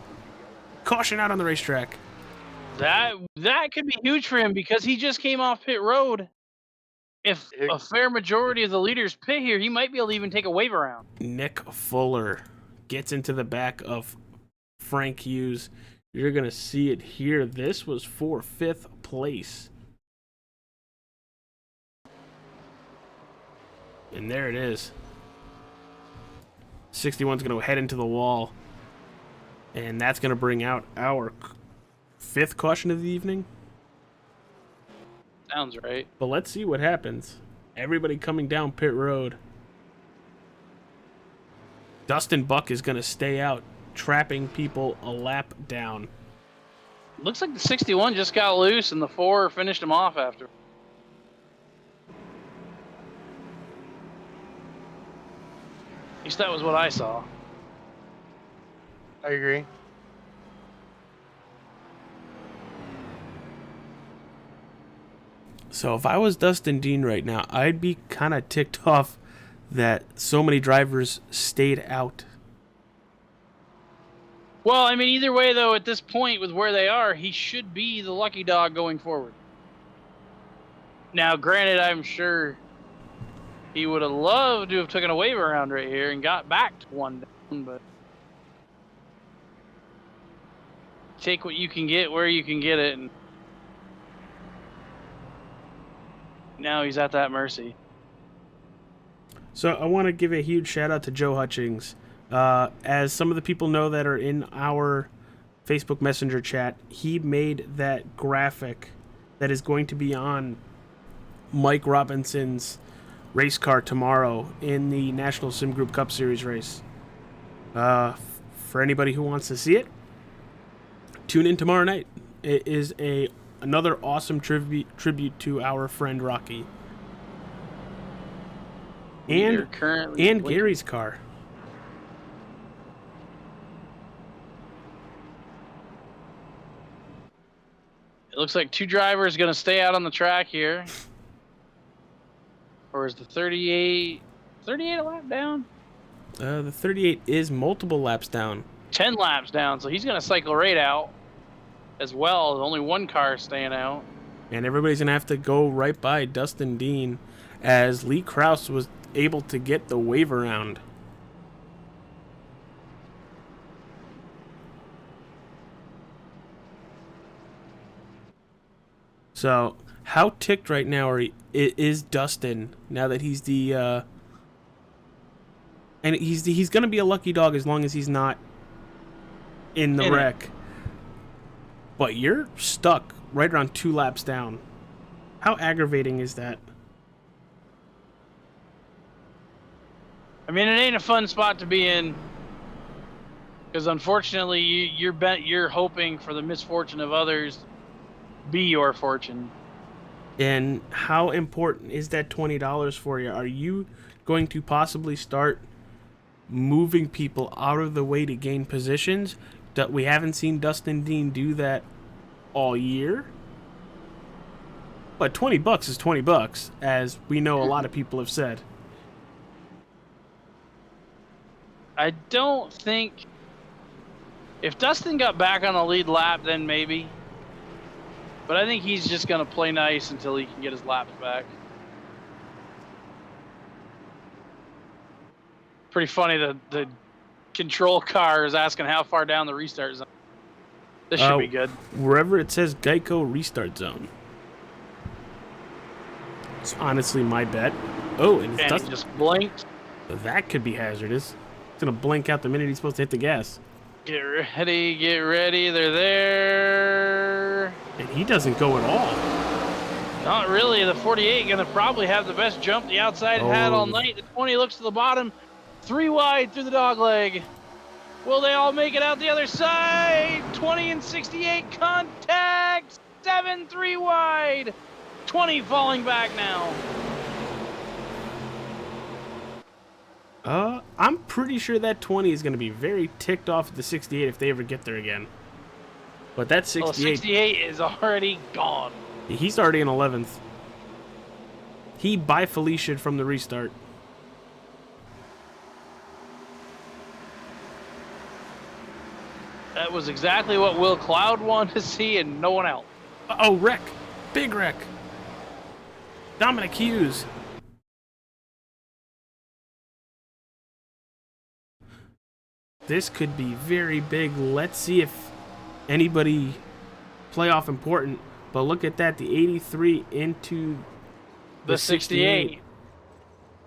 Caution out on the racetrack. That could be huge for him because he just came off pit road. If a fair majority of the leaders pit here, he might be able to even take a wave around. Nick Fuller gets into the back of Frank Hughes. You're going to see it here. This was for 5th place. And there it is. 61's going to head into the wall. And that's going to bring out our 5th caution of the evening. Sounds right. But let's see what happens. Everybody coming down pit road. Dustin Buck is going to stay out, trapping people a lap down. Looks like the 61 just got loose and the 4 finished him off after. At least that was what I saw. I agree. So if I was Dustin Dean right now, I'd be kind of ticked off that so many drivers stayed out. Well, I mean, either way, though, at this point with where they are, he should be the lucky dog going forward. Now, granted, I'm sure he would have loved to have taken a wave around right here and got back to 1 down, but take what you can get where you can get it, and now he's at that mercy. So I want to give a huge shout out to Joe Hutchings. As some of the people know that are in our Facebook Messenger chat, he made that graphic that is going to be on Mike Robinson's race car tomorrow in the National Sim Group Cup Series race. For anybody who wants to see it, tune in tomorrow night. It is another awesome tribute to our friend Rocky. And Gary's car. It looks like 2 drivers going to stay out on the track here. Or is the 38 a lap down? The 38 is multiple laps down. 10 laps down, so he's going to cycle right out as well. Only 1 car staying out. And everybody's going to have to go right by Dustin Dean as Lee Krause was able to get the wave around. So, how ticked right now is Dustin now that he's the and he's going to be a lucky dog as long as he's not in the wreck. But you're stuck right around 2 laps down. How aggravating is that? I mean, it ain't a fun spot to be in, because unfortunately you're hoping for the misfortune of others be your fortune. And how important is that $20 for you? Are you going to possibly start moving people out of the way to gain positions? That we haven't seen Dustin Dean do that all year. But $20 is $20, as we know a lot of people have said. I don't think, if Dustin got back on the lead lap, then maybe. But I think he's just going to play nice until he can get his laps back. Pretty funny that the control car is asking how far down the restart zone. This should be good. Wherever it says Geico restart zone. It's honestly my bet. Oh, and he just blinked. That could be hazardous. It's going to blink out the minute he's supposed to hit the gas. Get ready, get ready. They're there. And he doesn't go at all. Not really. The 48 going to probably have the best jump the outside had all night. The 20 looks to the bottom. 3 wide through the dog leg. Will they all make it out the other side? 20 and 68 contact. 7 3 wide. 20 falling back now. I'm pretty sure that 20 is going to be very ticked off at the 68 if they ever get there again. But that 68... Well, 68 is already gone. He's already in 11th. He by Felicia'd from the restart. That was exactly what Will Cloud wanted to see and no one else. Oh, wreck. Big wreck. Dominic Hughes. This could be very big. Let's see if anybody playoff important. But look at that. The 83 into the 68.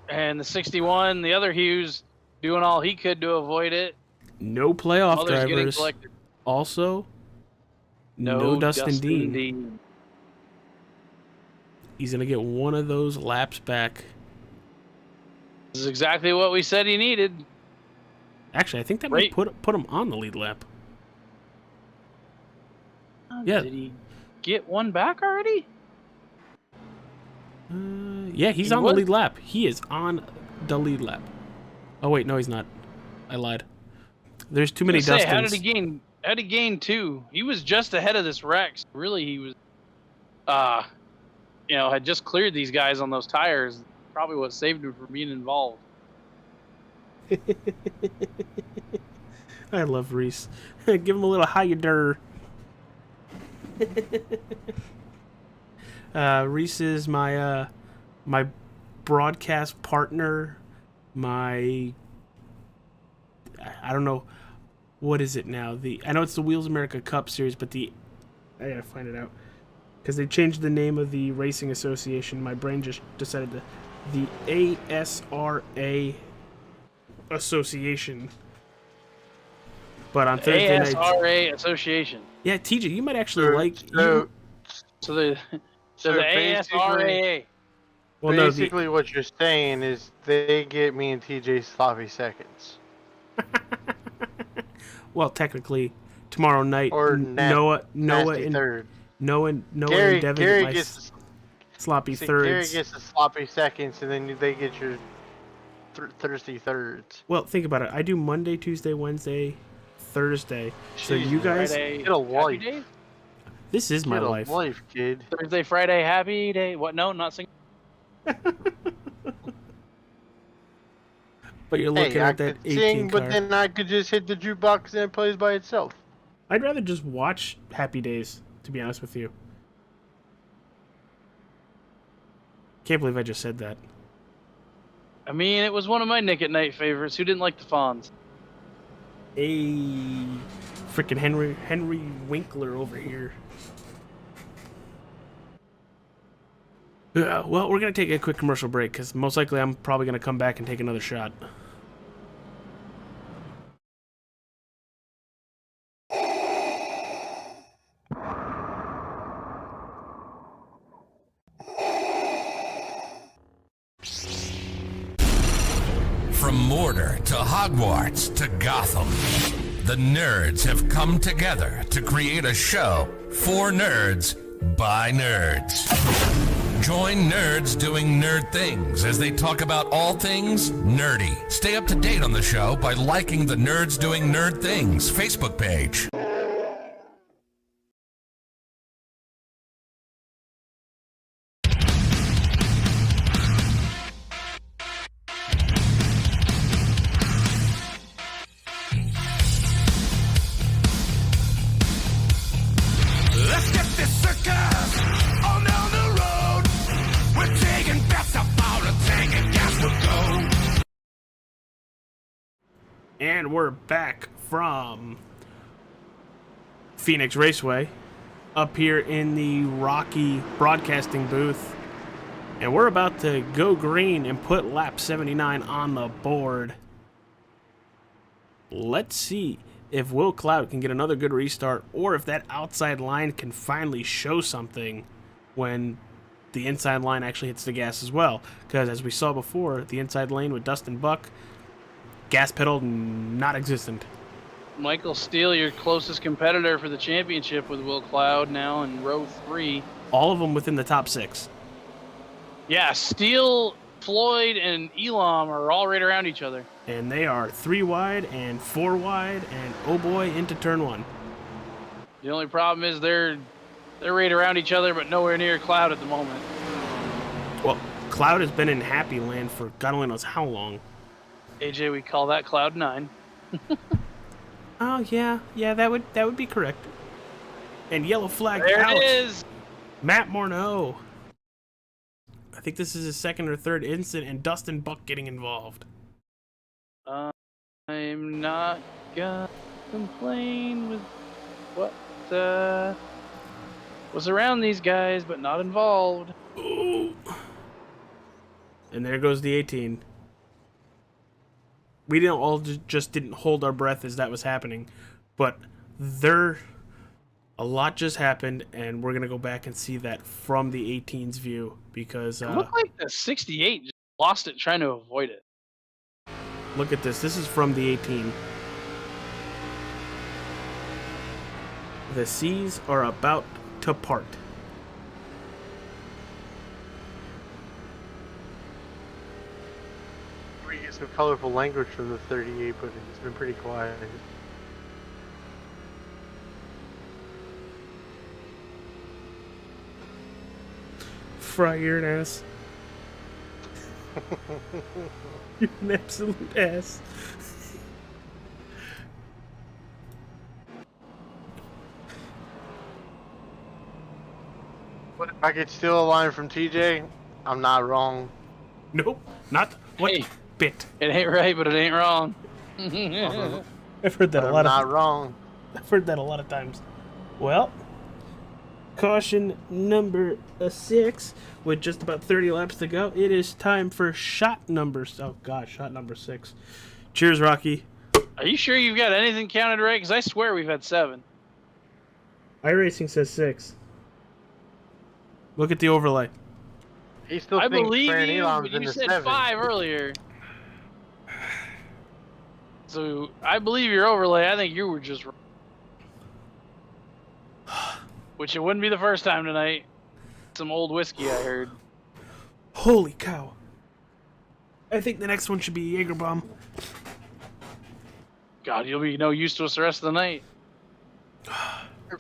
And the 61, the other Hughes doing all he could to avoid it. No playoff drivers. Also, no Dustin Dean. He's going to get one of those laps back. This is exactly what we said he needed. Actually, I think that might put him on the lead lap. Yeah. Did he get one back already? Yeah, he's on the lead lap. He is on the lead lap. Oh, wait, no, he's not. I lied. There's too many Dustins. How did he gain 2? He was just ahead of this Rex. Really, he was had just cleared these guys on those tires, probably what saved him from being involved. I love Reese. Give him a little how you der. Reese is my my broadcast partner. I don't know, what is it now? I know it's the Wheels America Cup Series, but I gotta find it out because they changed the name of the racing association. My brain just decided the ASRA Association. But on Thursday night, ASRA Association. Yeah, TJ, you might actually like. So the ASRA. Well, basically, what you're saying is they get me and TJ sloppy seconds. Well, technically, tomorrow night, Or Noah and third. Noah and Gary Devin gets sloppy see, thirds. Gary gets the sloppy seconds, and then they get your thirsty thirds. Well, think about it. I do Monday, Tuesday, Wednesday, Thursday. So Jeez, you guys Friday, get a life. Happy Day? This is my Get a life. life, kid. Thursday, Friday, happy day. What? No, not singing. But you're looking I at that could 18 sing, car. but then I could just hit the jukebox and it plays by itself. I'd rather just watch Happy Days, to be honest with you. Can't believe I just said that. I mean, it was one of my Nick at Night favorites. Who didn't like the Fonz? Freaking Henry Winkler over here. Well, we're going to take a quick commercial break because most likely I'm probably going to come back and take another shot. From Mortar to Hogwarts to Gotham, the nerds have come together to create a show for nerds by nerds. Join nerds doing nerd things as they talk about all things nerdy. Stay up to date on the show by liking the Nerds Doing Nerd Things Facebook page. Let's get this circus on down the road. We're taking bets about a tank and gas will go. And we're back from Phoenix Raceway up here in the Rocky Broadcasting booth. And we're about to go green and put lap 79 on the board. Let's see if Will Cloud can get another good restart or if that outside line can finally show something when the inside line actually hits the gas as well. Because as we saw before, the inside lane with Dustin Buck, gas pedal not existent. Michael Steele, your closest competitor for the championship with Will Cloud now in row 3. All of them within the top 6. Yeah, Steele, Floyd, and Elam are all right around each other. And they are 3 wide and 4 wide and oh boy into turn 1. The only problem is they're right around each other, but nowhere near Cloud at the moment. Well, Cloud has been in Happy Land for God only knows how long. AJ, we call that Cloud 9. Oh yeah, that would be correct. And yellow flag There out. it is. Matt Morneau. I think this is his second or third incident, and Dustin Buck getting involved. I'm not gonna complain with what was around these guys, but not involved. Ooh. And there goes the 18. We didn't all just didn't hold our breath as that was happening, but a lot just happened, and we're gonna go back and see that from the 18's view because It looked like the 68 just lost it trying to avoid it. look at this. This is from the 18. The seas are about to part. We get some colorful language from the 38, but it's been pretty quiet. Fry, you're an ass. You're an absolute ass. But if I could steal a line from TJ, I'm not wrong. Nope, not what Hey. bit. It ain't right, but it ain't wrong. I've heard that a I'm lot not of. wrong. I've heard that a lot of times. Well, caution number 6, with just about 30 laps to go. It is time for shot number. Oh gosh, shot number 6. Cheers, Rocky. Are you sure you've got anything counted right? Because I swear we've had 7. iRacing says 6. Look at the overlay. He still I thinks believe Farron you, Elon's but in you the said 7. 5 earlier. So I believe your overlay. I think you were just wrong. Which it wouldn't be the first time tonight. Some old whiskey I heard. Holy cow. I think the next one should be Jaeger Bomb. God, you'll be no use to us the rest of the night.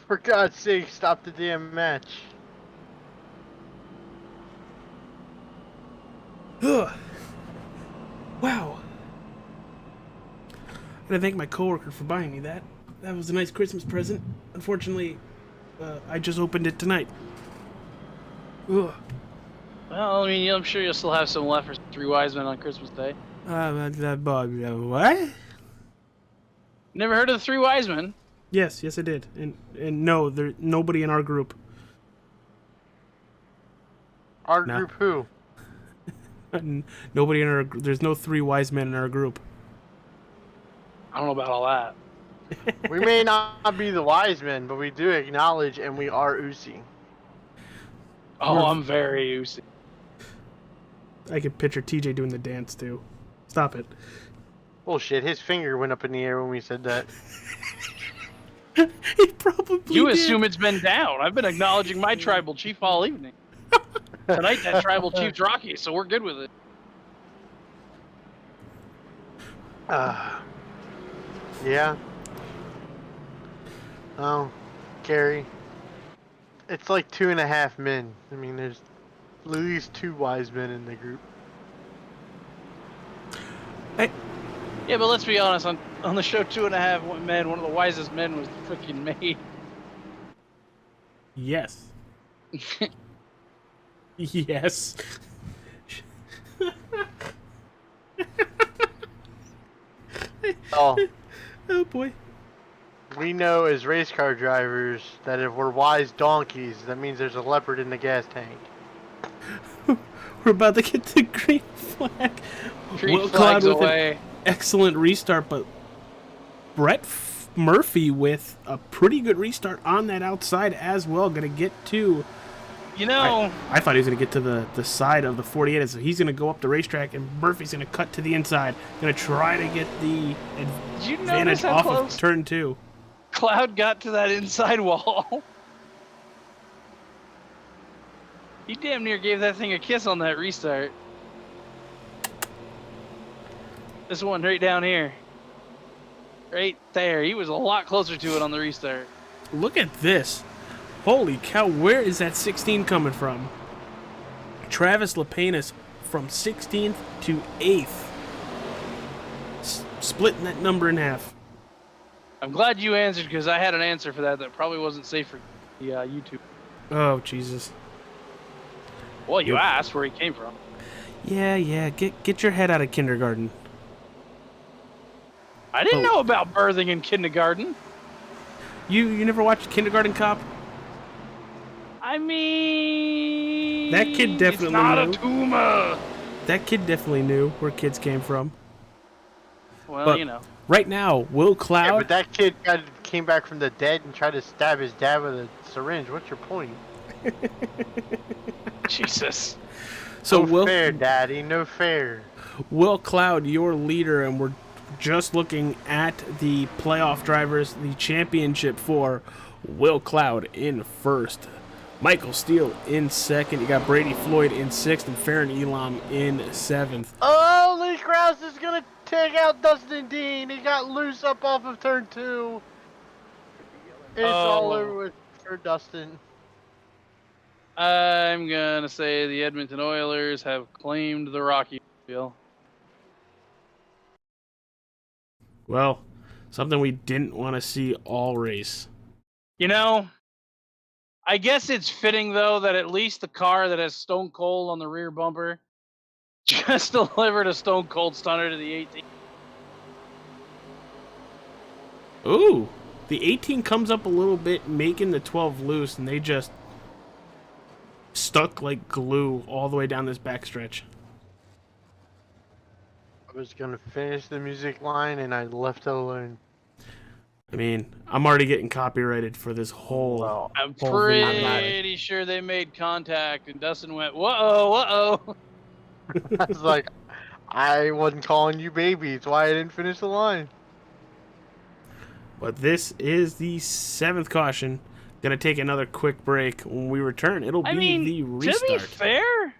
For God's sake, stop the damn match. Ugh. Wow. And I thank my coworker for buying me that. That was a nice Christmas present. Unfortunately, I just opened it tonight. Ugh. Well, I mean, I'm sure you'll still have some left for 3 wise men on Christmas Day. What? Never heard of the 3 wise men? Yes, I did. And no, there's nobody in our group. Our No. group who? Nobody in our. There's no 3 wise men in our group. I don't know about all that. We may not be the wise men, but we do acknowledge and we are Uzi. Oh, I'm very used. I could picture TJ doing the dance too. Stop it. Bullshit, his finger went up in the air when we said that. He probably You did. assume it's been down. I've been acknowledging my tribal chief all evening. Tonight that tribal chief's Rocky, so we're good with it. Yeah. Oh, Gary. It's like 2.5 men. I mean, there's at least 2 wise men in the group. Yeah, but let's be honest, on the show 2.5 Men, one of the wisest men was freaking me. Yes. Yes. Oh, Oh boy. we know as race car drivers that if we're wise donkeys, that means there's a leopard in the gas tank. We're about to get the green flag. Green Will flags Cloud with away. an excellent restart, but Brett Murphy with a pretty good restart on that outside as well. Going to get to... You know, I thought he was going to get to the side of the 48, so he's going to go up the racetrack, and Murphy's going to cut to the inside. Going to try to get the did you advantage notice how off close of turn 2. Cloud got to that inside wall? He damn near gave that thing a kiss on that restart. This one right down here. Right there. He was a lot closer to it on the restart. Look at this. Holy cow, where is that 16 coming from? Travis Lapenas from 16th to 8th. Splitting that number in half. I'm glad you answered because I had an answer for that probably wasn't safe for the YouTube. Oh, Jesus. Well, you asked where he came from. Yeah, get your head out of kindergarten. I didn't know about birthing in kindergarten. You never watched Kindergarten Cop? I mean... That kid definitely It's not knew. a tumor! That kid definitely knew where kids came from. Well, But you know. right now, Will Yeah, Cloud... but that kid came back from the dead and tried to stab his dad with a syringe. What's your point? Jesus. So No fair, Daddy. No fair. Will Cloud, your leader, and we're just looking at the playoff drivers, the championship for Will Cloud in first. Michael Steele in second. You got Brady Floyd in sixth and Farron Elam in seventh. Oh, Lee Krause is going to take out Dustin Dean. He got loose up off of turn 2. It's all over with for Dustin. I'm gonna say the Edmonton Oilers have claimed the Rocky Wheel. Well, something we didn't want to see all race. You know, I guess it's fitting though that at least the car that has Stone Cold on the rear bumper just delivered a Stone Cold Stunner to the 18. Ooh, the 18 comes up a little bit, making the 12 loose, and they just stuck like glue all the way down this backstretch. I was gonna finish the music line and I left it alone. I mean, I'm already getting copyrighted for this whole. Well, I'm whole pretty sure they made contact, and Dustin went, "Whoa, whoa." I was like, I wasn't calling you baby. It's why I didn't finish the line. But this is the 7th caution. Gonna take another quick break. When we return, it'll be the restart. To be fair,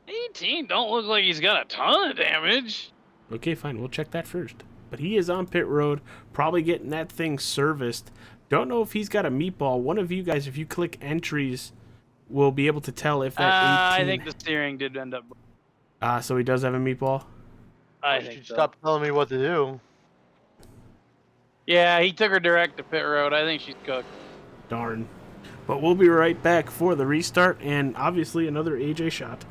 18 don't look like he's got a ton of damage. Okay, fine. We'll check that first. But he is on pit road, probably getting that thing serviced. Don't know if he's got a meatball. One of you guys, if you click entries, will be able to tell if that 18... I think the steering did end up. So he does have a meatball? I think so. Stop telling me what to do. Yeah, he took her direct to pit road. I think she's cooked. Darn. But we'll be right back for the restart and obviously another AJ shot.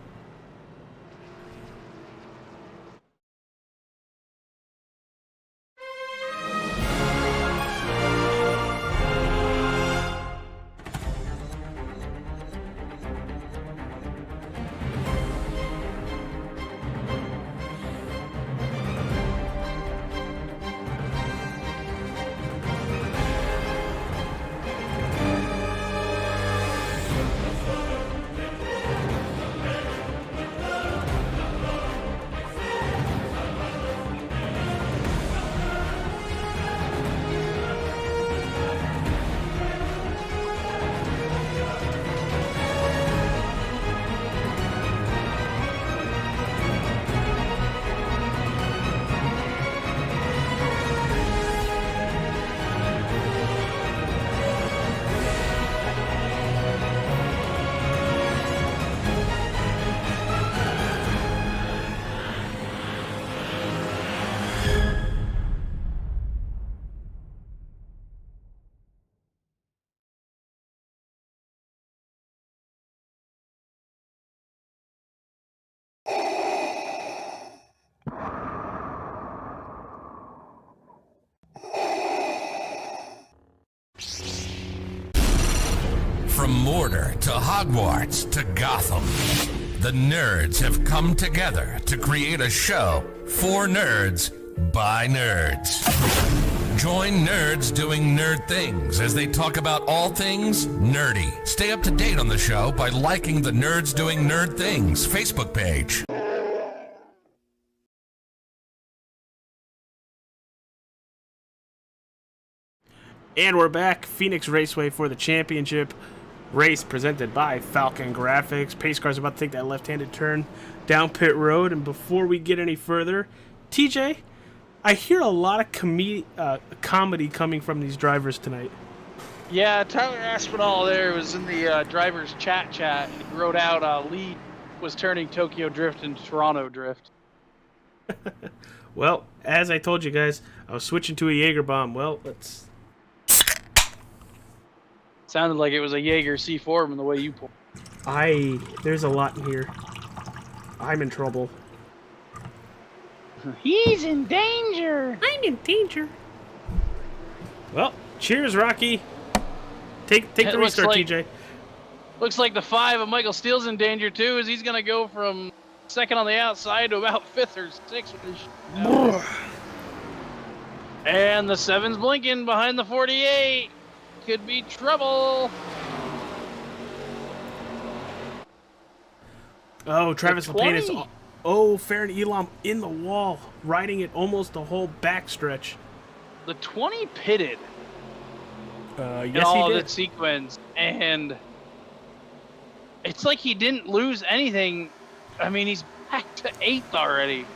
From Mordor to Hogwarts to Gotham, the nerds have come together to create a show for nerds by nerds. Join nerds doing nerd things as they talk about all things nerdy. Stay up to date on the show by liking the Nerds Doing Nerd Things Facebook page. And we're back. Phoenix Raceway for the championship race presented by Falcon Grafix. Pace car's about to take that left-handed turn down pit road. And before we get any further, TJ, I hear a lot of comedy coming from these drivers tonight. Yeah, Tyler Aspinall there was in the driver's chat, and he wrote out Lee was turning Tokyo Drift into Toronto Drift. Well, as I told you guys, I was switching to a Jaeger bomb. Well, let's... Sounded like it was a Jaeger C4 from the way you pulled. There's a lot in here. I'm in trouble. He's in danger. I'm in danger. Well, cheers, Rocky. Take the restart, TJ. Looks like the 5 of Michael Steele's in danger too, as he's gonna go from second on the outside to about 5th or 6th with his and the 7's blinking behind the 48. Could be trouble. Oh, Travis Lapine is... Oh, Farron Elam in the wall, riding it almost the whole backstretch. The 20 pitted yes, in all he of did. that sequence, and it's like he didn't lose anything. I mean, he's back to 8th already.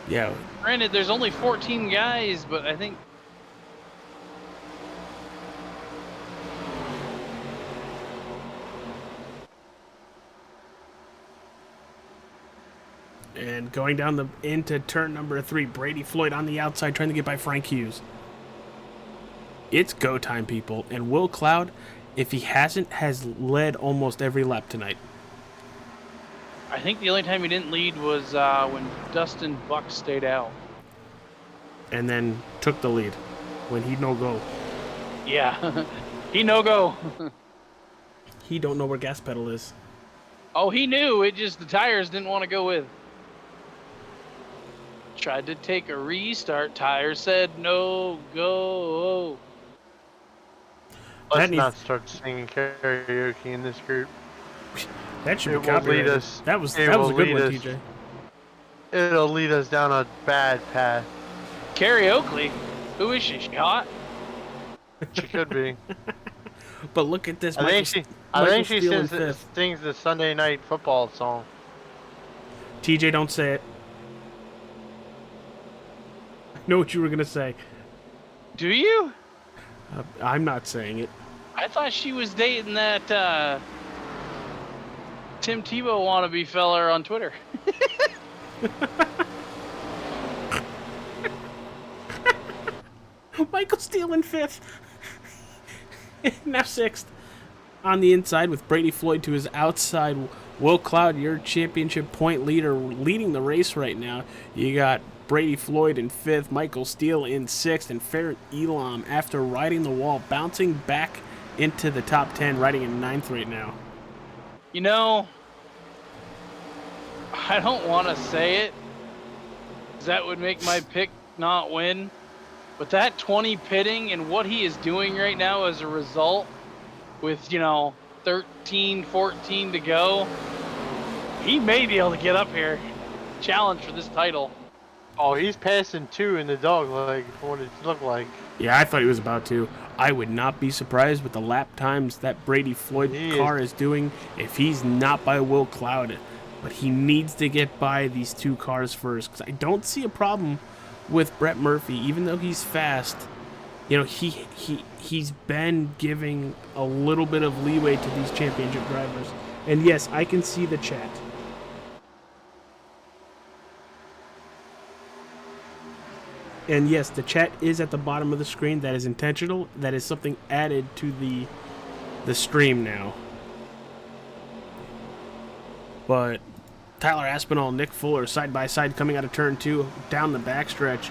Yeah. Granted, there's only 14 guys, but I think... And going down into turn number 3, Brady Floyd on the outside trying to get by Frank Hughes. It's go time, people. And Will Cloud, if he hasn't, has led almost every lap tonight. I think the only time he didn't lead was when Dustin Buck stayed out. And then took the lead when he no go. Yeah, he no go. He don't know where gas pedal is. Oh, he knew. It just the tires didn't want to go with. Tried to take a restart. Tires said no go. Let's not start singing karaoke in this group. That should It be will lead copyrighted. us. That was it a will good lead one, us- TJ. It'll lead us down a bad path. Karaoke? Who is she? She hot? She could be. But look at this. I think she Steele in fifth. sings the Sunday Night Football song. TJ, don't say it. I know what you were gonna say. Do you? I'm not saying it. I thought she was dating that Tim Tebow wannabe feller on Twitter. Michael Steele in fifth. Now sixth. On the inside with Brady Floyd to his outside. Will Cloud, your championship point leader, leading the race right now. You got Brady Floyd in fifth, Michael Steele in sixth, and Ferret Elam, after riding the wall, bouncing back into the top 10, riding in ninth right now. You know, I don't want to say it, 'cause that would make my pick not win. But that 20 pitting and what he is doing right now as a result, with, 13, 14 to go, he may be able to get up here, challenge for this title. Oh, he's passing 2 in the dog leg for what it looked like. Yeah, I thought he was about to. I would not be surprised with the lap times that Brady Floyd car is doing if he's not by Will Cloud. But he needs to get by these 2 cars first, because I don't see a problem with Brett Murphy, even though he's fast. He's been giving a little bit of leeway to these championship drivers. And yes, I can see the chat. And yes, the chat is at the bottom of the screen. That is intentional. That is something added to the stream now. But Tyler Aspinall, Nick Fuller, side by side coming out of turn 2 down the backstretch.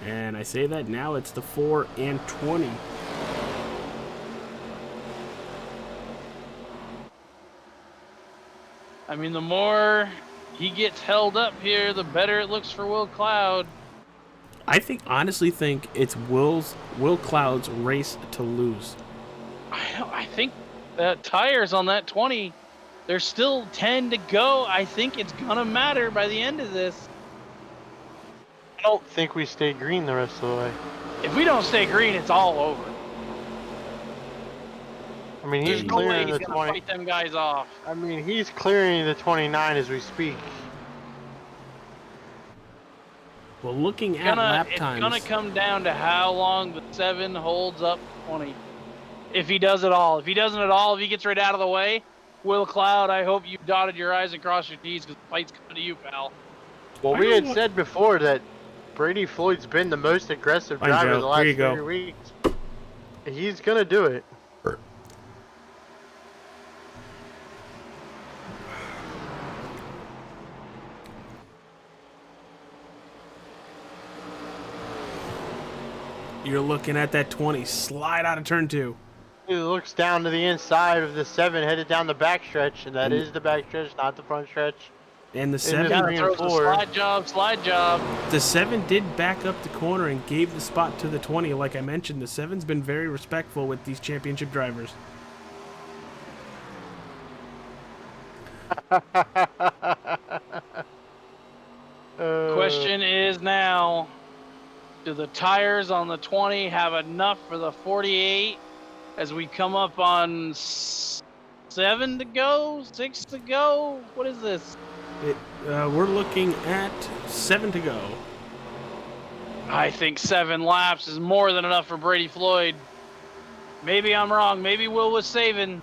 And I say that now it's the 4 and 20. I mean, the more he gets held up here, the better it looks for Will Cloud. I honestly think it's Will Cloud's race to lose. I think that tires on that 20, there's still 10 to go. I think it's gonna matter by the end of this. I don't think we stay green the rest of the way. If we don't stay green, it's all over. I mean, There's he's no way clearing he's the gonna 20. fight them guys off. I mean, he's clearing the 29 as we speak. Well, looking at lap times, It's gonna come down to how long the 7 holds up 20. If he does it all. If he doesn't at all, if he gets right out of the way, Will Cloud, I hope you dotted your I's and crossed your T's, because the fight's coming to you, pal. Well, we had said before that Brady Floyd's been the most aggressive Fine, driver Joe. the last Here you go. 3 weeks. He's gonna do it. you're looking at that 20 slide out of turn 2. He looks down to the inside of the 7, headed down the backstretch, and that is the backstretch, not the front stretch. And the It 7 is Gotta green throw and the four. slide job. The 7 did back up the corner and gave the spot to the 20. Like I mentioned, the 7's been very respectful with these championship drivers. Question is now, do the tires on the 20 have enough for the 48 as we come up on 7 to go, 6 to go? What is this? We're looking at 7 to go. I think 7 laps is more than enough for Brady Floyd. Maybe I'm wrong. Maybe Will was saving.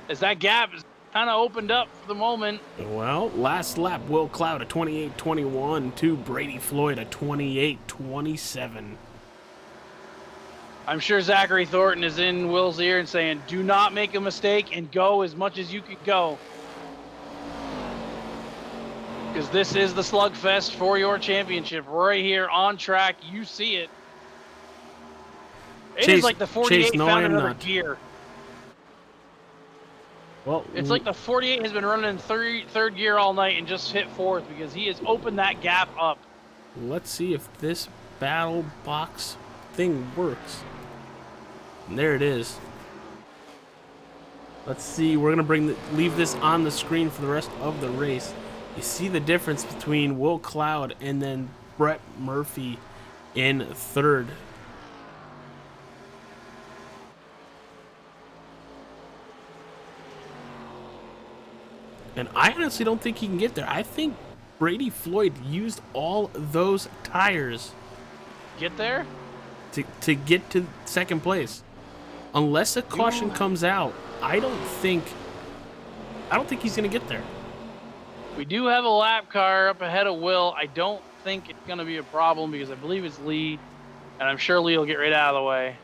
As that gap is kind of opened up for the moment. Well, last lap, Will Cloud a 28-21 to Brady Floyd a 28-27. I'm sure Zachary Thornton is in Will's ear and saying, do not make a mistake and go as much as you can go. Because this is the slugfest for your championship right here on track. You see it. It is like the 48 found another gear. Well, it's like the 48 has been running in third gear all night and just hit fourth because he has opened that gap up. Let's see if this battle box thing works. And there it is. Let's see. We're gonna leave this on the screen for the rest of the race. You see the difference between Will Cloud and then Brett Murphy in third. And I honestly don't think he can get there. I think Brady Floyd used all those tires. Get there? To get to second place. Unless a caution comes out, I don't think he's going to get there. We do have a lap car up ahead of Will. I don't think it's going to be a problem because I believe it's Lee, and I'm sure Lee will get right out of the way.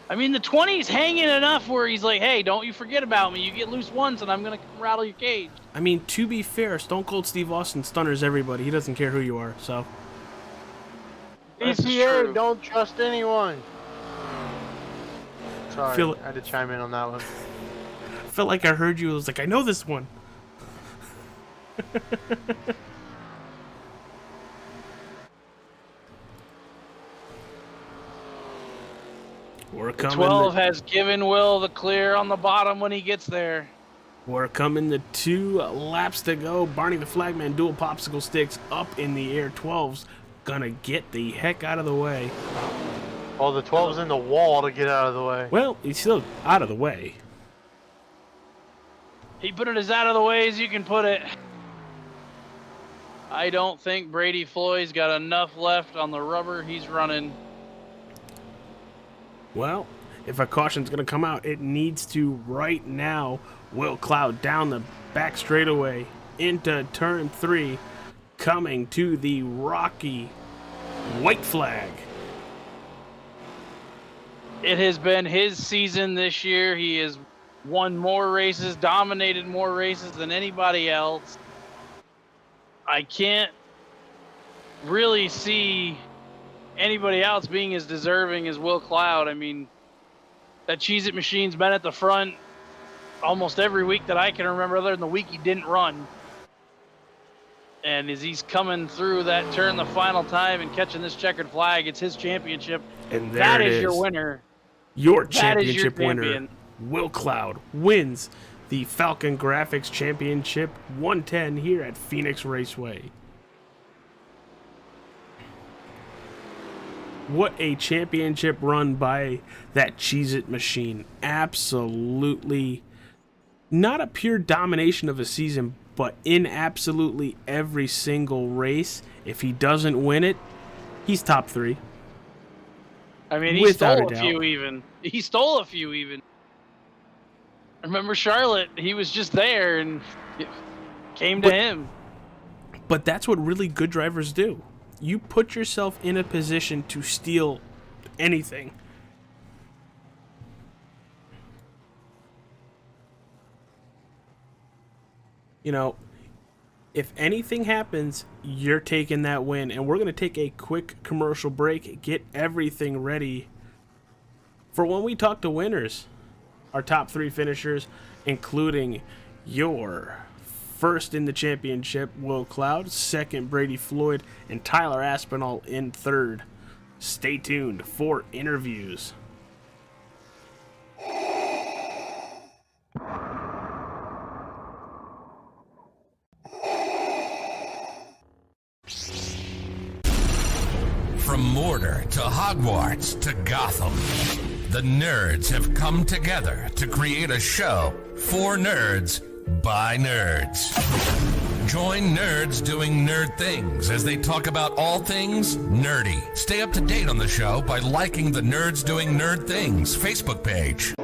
I mean, the 20's hanging enough where he's like, hey, don't you forget about me. You get loose once, and I'm going to rattle your cage. I mean, to be fair, Stone Cold Steve Austin stunners everybody. He doesn't care who you are, so. EPA, don't trust anyone. Sorry, I had to chime in on that one. I felt like I heard you. I was like, I know this one. We're coming. 12 has given Will the clear on the bottom when he gets there. We're coming to 2 laps to go. Barney the Flagman dual popsicle sticks up in the air. 12's gonna get the heck out of the way. Oh, the 12's in the wall to get out of the way. Well, he's still out of the way. He put it as out of the way as you can put it. I don't think Brady Floyd's got enough left on the rubber he's running. Well, if a caution's going to come out, it needs to right now. Will Cloud down the back straightaway into turn 3, coming to the rocky white flag. It has been his season this year. He has won more races, dominated more races than anybody else. I can't really see anybody else being as deserving as Will Cloud. I mean, that Cheez-It machine's been at the front almost every week that I can remember, other than the week he didn't run. And as he's coming through that turn the final time and catching this checkered flag, it's his championship. And that is your winner. Your championship winner, Will Cloud, wins the Falcon Grafix Championship 110 here at Phoenix Raceway. What a championship run by that Cheez-It machine. Absolutely not a pure domination of a season, but in absolutely every single race. If he doesn't win it, he's top 3. I mean, he stole a few even. He stole a few even. Remember Charlotte? He was just there and it came to him. But that's what really good drivers do. You put yourself in a position to steal anything. You know, if anything happens, you're taking that win. And we're going to take a quick commercial break, get everything ready for when we talk to winners. Our top 3 finishers, including your first in the championship, Will Cloud, second, Brady Floyd, and Tyler Aspinall in third. Stay tuned for interviews. From Mortar to Hogwarts to Gotham, the nerds have come together to create a show for nerds by nerds. Join nerds doing nerd things as they talk about all things nerdy. Stay up to date on the show by liking the Nerds Doing Nerd Things Facebook page.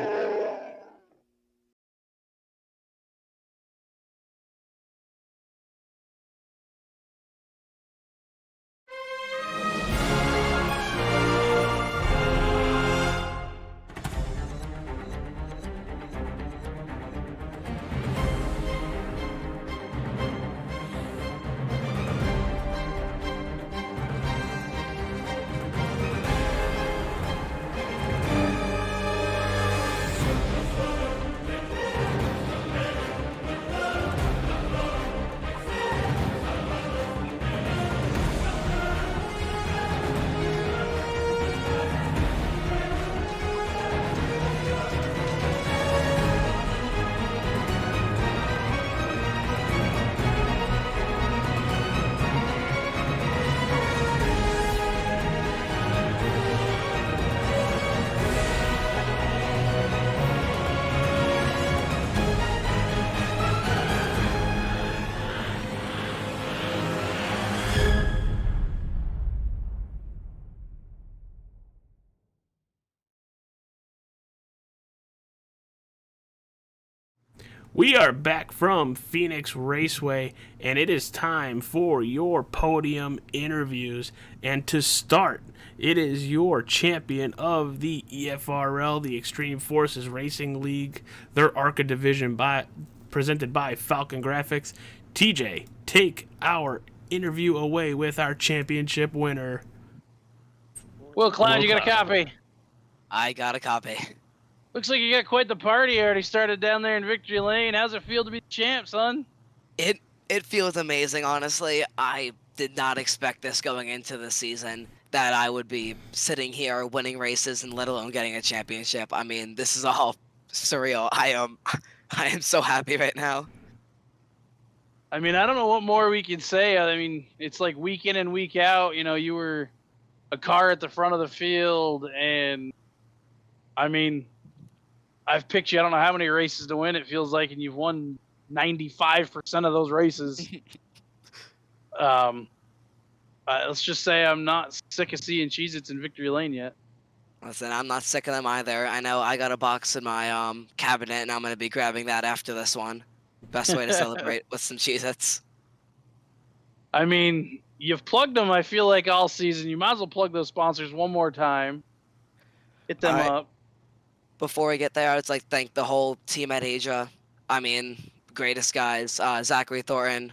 We are back from Phoenix Raceway, and it is time for your podium interviews. And to start, it is your champion of the EFRL, the Extreme Forces Racing League, their ARCA division presented by Falcon Grafix. TJ, take our interview away with our championship winner. Will Cloud, you got a copy? I got a copy. Looks like you got quite the party already started down there in Victory Lane. How's it feel to be the champ, son? It feels amazing, honestly. I did not expect this going into the season, that I would be sitting here winning races and let alone getting a championship. I mean, this is all surreal. I am so happy right now. I mean, I don't know what more we can say. I mean, it's like week in and week out. You know, you were a car at the front of the field, and I mean, I've picked you I don't know how many races to win, it feels like, and you've won 95% of those races. Let's just say I'm not sick of seeing Cheez-Its in Victory Lane yet. Listen, I'm not sick of them either. I know I got a box in my cabinet, and I'm going to be grabbing that after this one. Best way to celebrate with some Cheez-Its. I mean, you've plugged them, I feel like, all season. You might as well plug those sponsors one more time. Hit them up. Before we get there, I would like to thank the whole team at Asia. I mean, greatest guys. Zachary Thornton,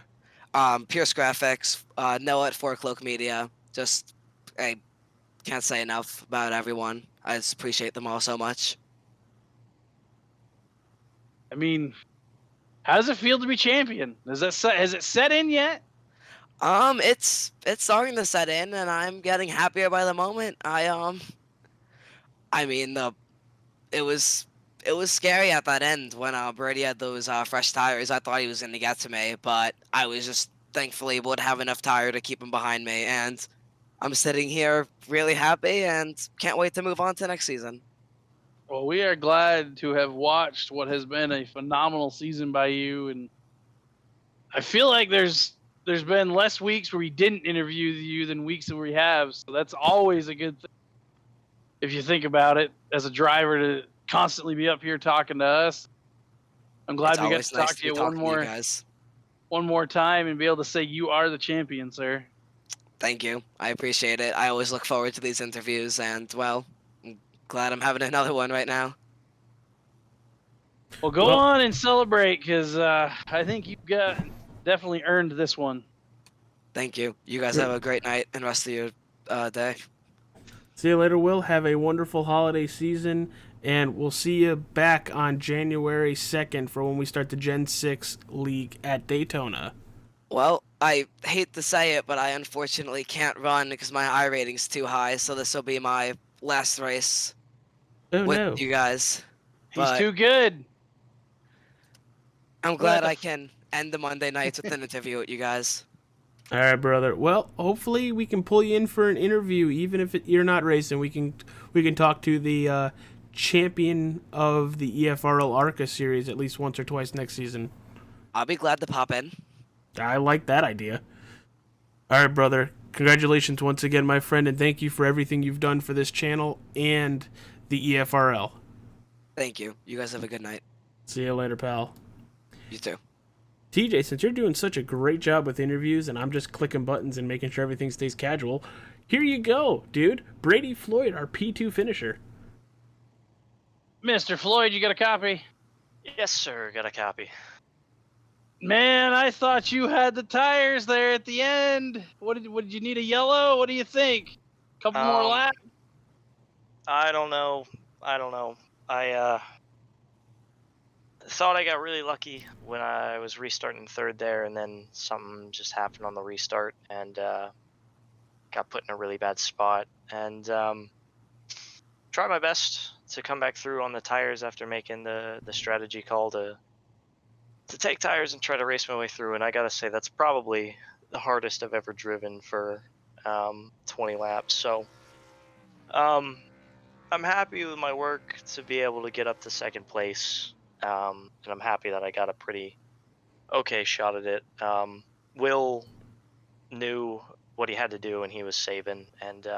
Pierce Graphics, Noah at Four Cloak Media. Just, I can't say enough about everyone. I just appreciate them all so much. I mean, how does it feel to be champion? Has it set in yet? It's starting to set in, and I'm getting happier by the moment. I mean, it was scary at that end when Brady had those fresh tires. I thought he was going to get to me, but I was just thankfully able to have enough tire to keep him behind me, and I'm sitting here really happy and can't wait to move on to next season. Well, we are glad to have watched what has been a phenomenal season by you, and I feel like there's been less weeks where we didn't interview you than weeks that we have, so that's always a good thing. If you think about it, as a driver, to constantly be up here talking to us, I'm glad we got to talk to you one more time and be able to say you are the champion, sir. Thank you. I appreciate it. I always look forward to these interviews, and, well, I'm glad I'm having another one right now. Well, go on and celebrate, because I think you've definitely earned this one. Thank you. You guys have a great night and rest of your day. See you later, Will. Have a wonderful holiday season, and we'll see you back on January 2nd for when we start the Gen 6 League at Daytona. Well, I hate to say it, but I unfortunately can't run because my I rating's too high, so this will be my last race with you guys. He's too good. I'm glad I can end the Monday nights with an interview with you guys. All right, brother. Well, hopefully we can pull you in for an interview, even if you're not racing. We can talk to the champion of the EFRL ARCA series at least once or twice next season. I'll be glad to pop in. I like that idea. All right, brother. Congratulations once again, my friend, and thank you for everything you've done for this channel and the EFRL. Thank you. You guys have a good night. See you later, pal. You too. TJ, since you're doing such a great job with interviews and I'm just clicking buttons and making sure everything stays casual, here you go, dude. Brady Floyd, our P2 finisher. Mr. Floyd, you got a copy? Yes, sir. Got a copy. Man, I thought you had the tires there at the end. What did you need, a yellow? What do you think? Couple more laps? I don't know. I thought I got really lucky when I was restarting third there, and then something just happened on the restart and got put in a really bad spot. And tried my best to come back through on the tires after making the strategy call to take tires and try to race my way through. And I gotta say, that's probably the hardest I've ever driven for 20 laps. So I'm happy with my work to be able to get up to second place. And I'm happy that I got a pretty okay shot at it. Will knew what he had to do, and he was saving, and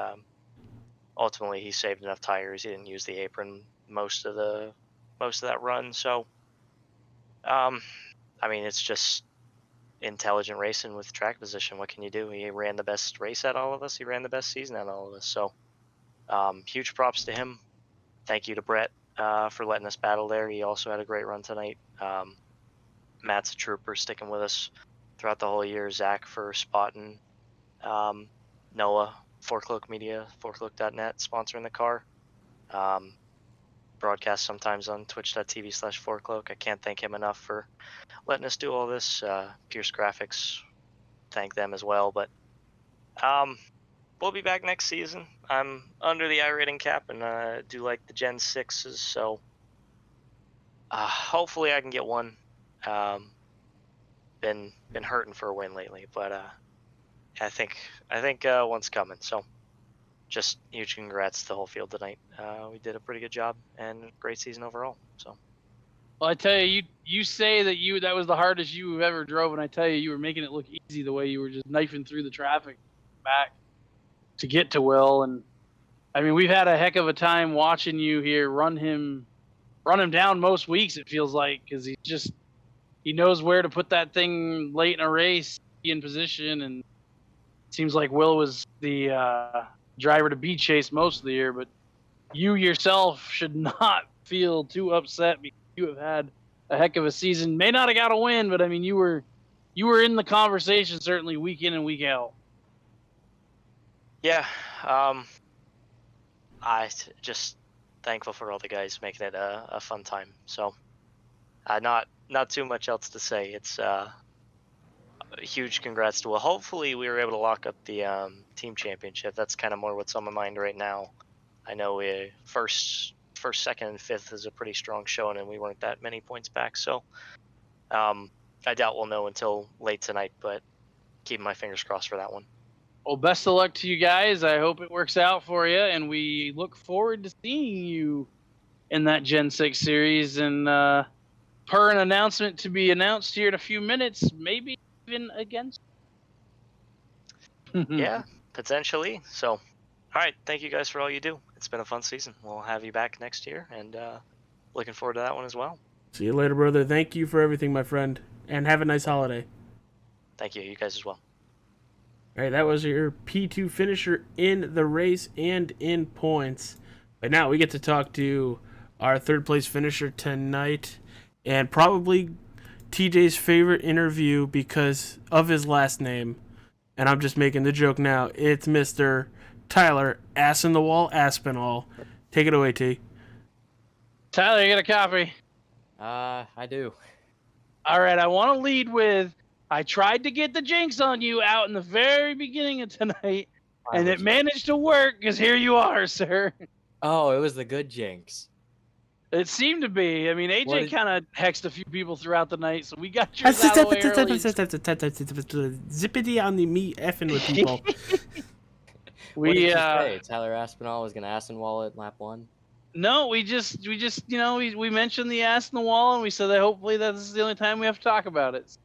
ultimately he saved enough tires. He didn't use the apron most of that run, so I mean, it's just intelligent racing with track position. What can you do? He ran the best race at all of us. He ran the best season at all of us. So, huge props to him. Thank you to Brett for letting us battle there. He also had a great run tonight. Matt's a trooper, sticking with us throughout the whole year. Zach for spotting. Noah, Forklook Media, forklook.net, sponsoring the car. Broadcast sometimes on twitch.tv/forkloak. I can't thank him enough for letting us do all this. Pierce Graphics, thank them as well. But we'll be back next season. I'm under the iRating cap, and I do like the Gen 6s, so hopefully I can get one. Been hurting for a win lately, but I think one's coming. So just huge congrats to the whole field tonight. We did a pretty good job and great season overall. So. Well, I tell you, you say that was the hardest you ever drove, and I tell you were making it look easy the way you were just knifing through the traffic back to get to Will. And I mean, we've had a heck of a time watching you here run him down most weeks. It feels like, because he knows where to put that thing late in a race, be in position, and it seems like Will was the driver to be chased most of the year. But you yourself should not feel too upset because you have had a heck of a season. May not have got a win, but I mean, you were in the conversation certainly week in and week out. Yeah, just thankful for all the guys making it a fun time. So, not too much else to say. It's a huge congrats to Will. Hopefully, we were able to lock up the team championship. That's kind of more what's on my mind right now. I know we first, second, and fifth is a pretty strong showing, and we weren't that many points back. So, I doubt we'll know until late tonight, but keeping my fingers crossed for that one. Well, best of luck to you guys. I hope it works out for you, and we look forward to seeing you in that Gen 6 series. And per an announcement to be announced here in a few minutes, maybe even against. Yeah, potentially. So, all right. Thank you guys for all you do. It's been a fun season. We'll have you back next year, and looking forward to that one as well. See you later, brother. Thank you for everything, my friend, and have a nice holiday. Thank you. You guys as well. All right, that was your P2 finisher in the race and in points. But now we get to talk to our third place finisher tonight, and probably TJ's favorite interview because of his last name. And I'm just making the joke now. It's Mr. Tyler Ass in the Wall Aspinall. Take it away, T. Tyler, you got a copy? I do. All right, I want to lead with, I tried to get the jinx on you out in the very beginning of tonight, and it managed to work because here you are, sir. Oh, it was the good jinx. It seemed to be. I mean, AJ kind of hexed a few people throughout the night, so we got yours out of the way early. Zippity on the me effing with people. What did you say? Tyler Aspinall was gonna ass and wall it lap 1? No, we just we mentioned the ass in the wall, and we said that hopefully that's the only time we have to talk about it.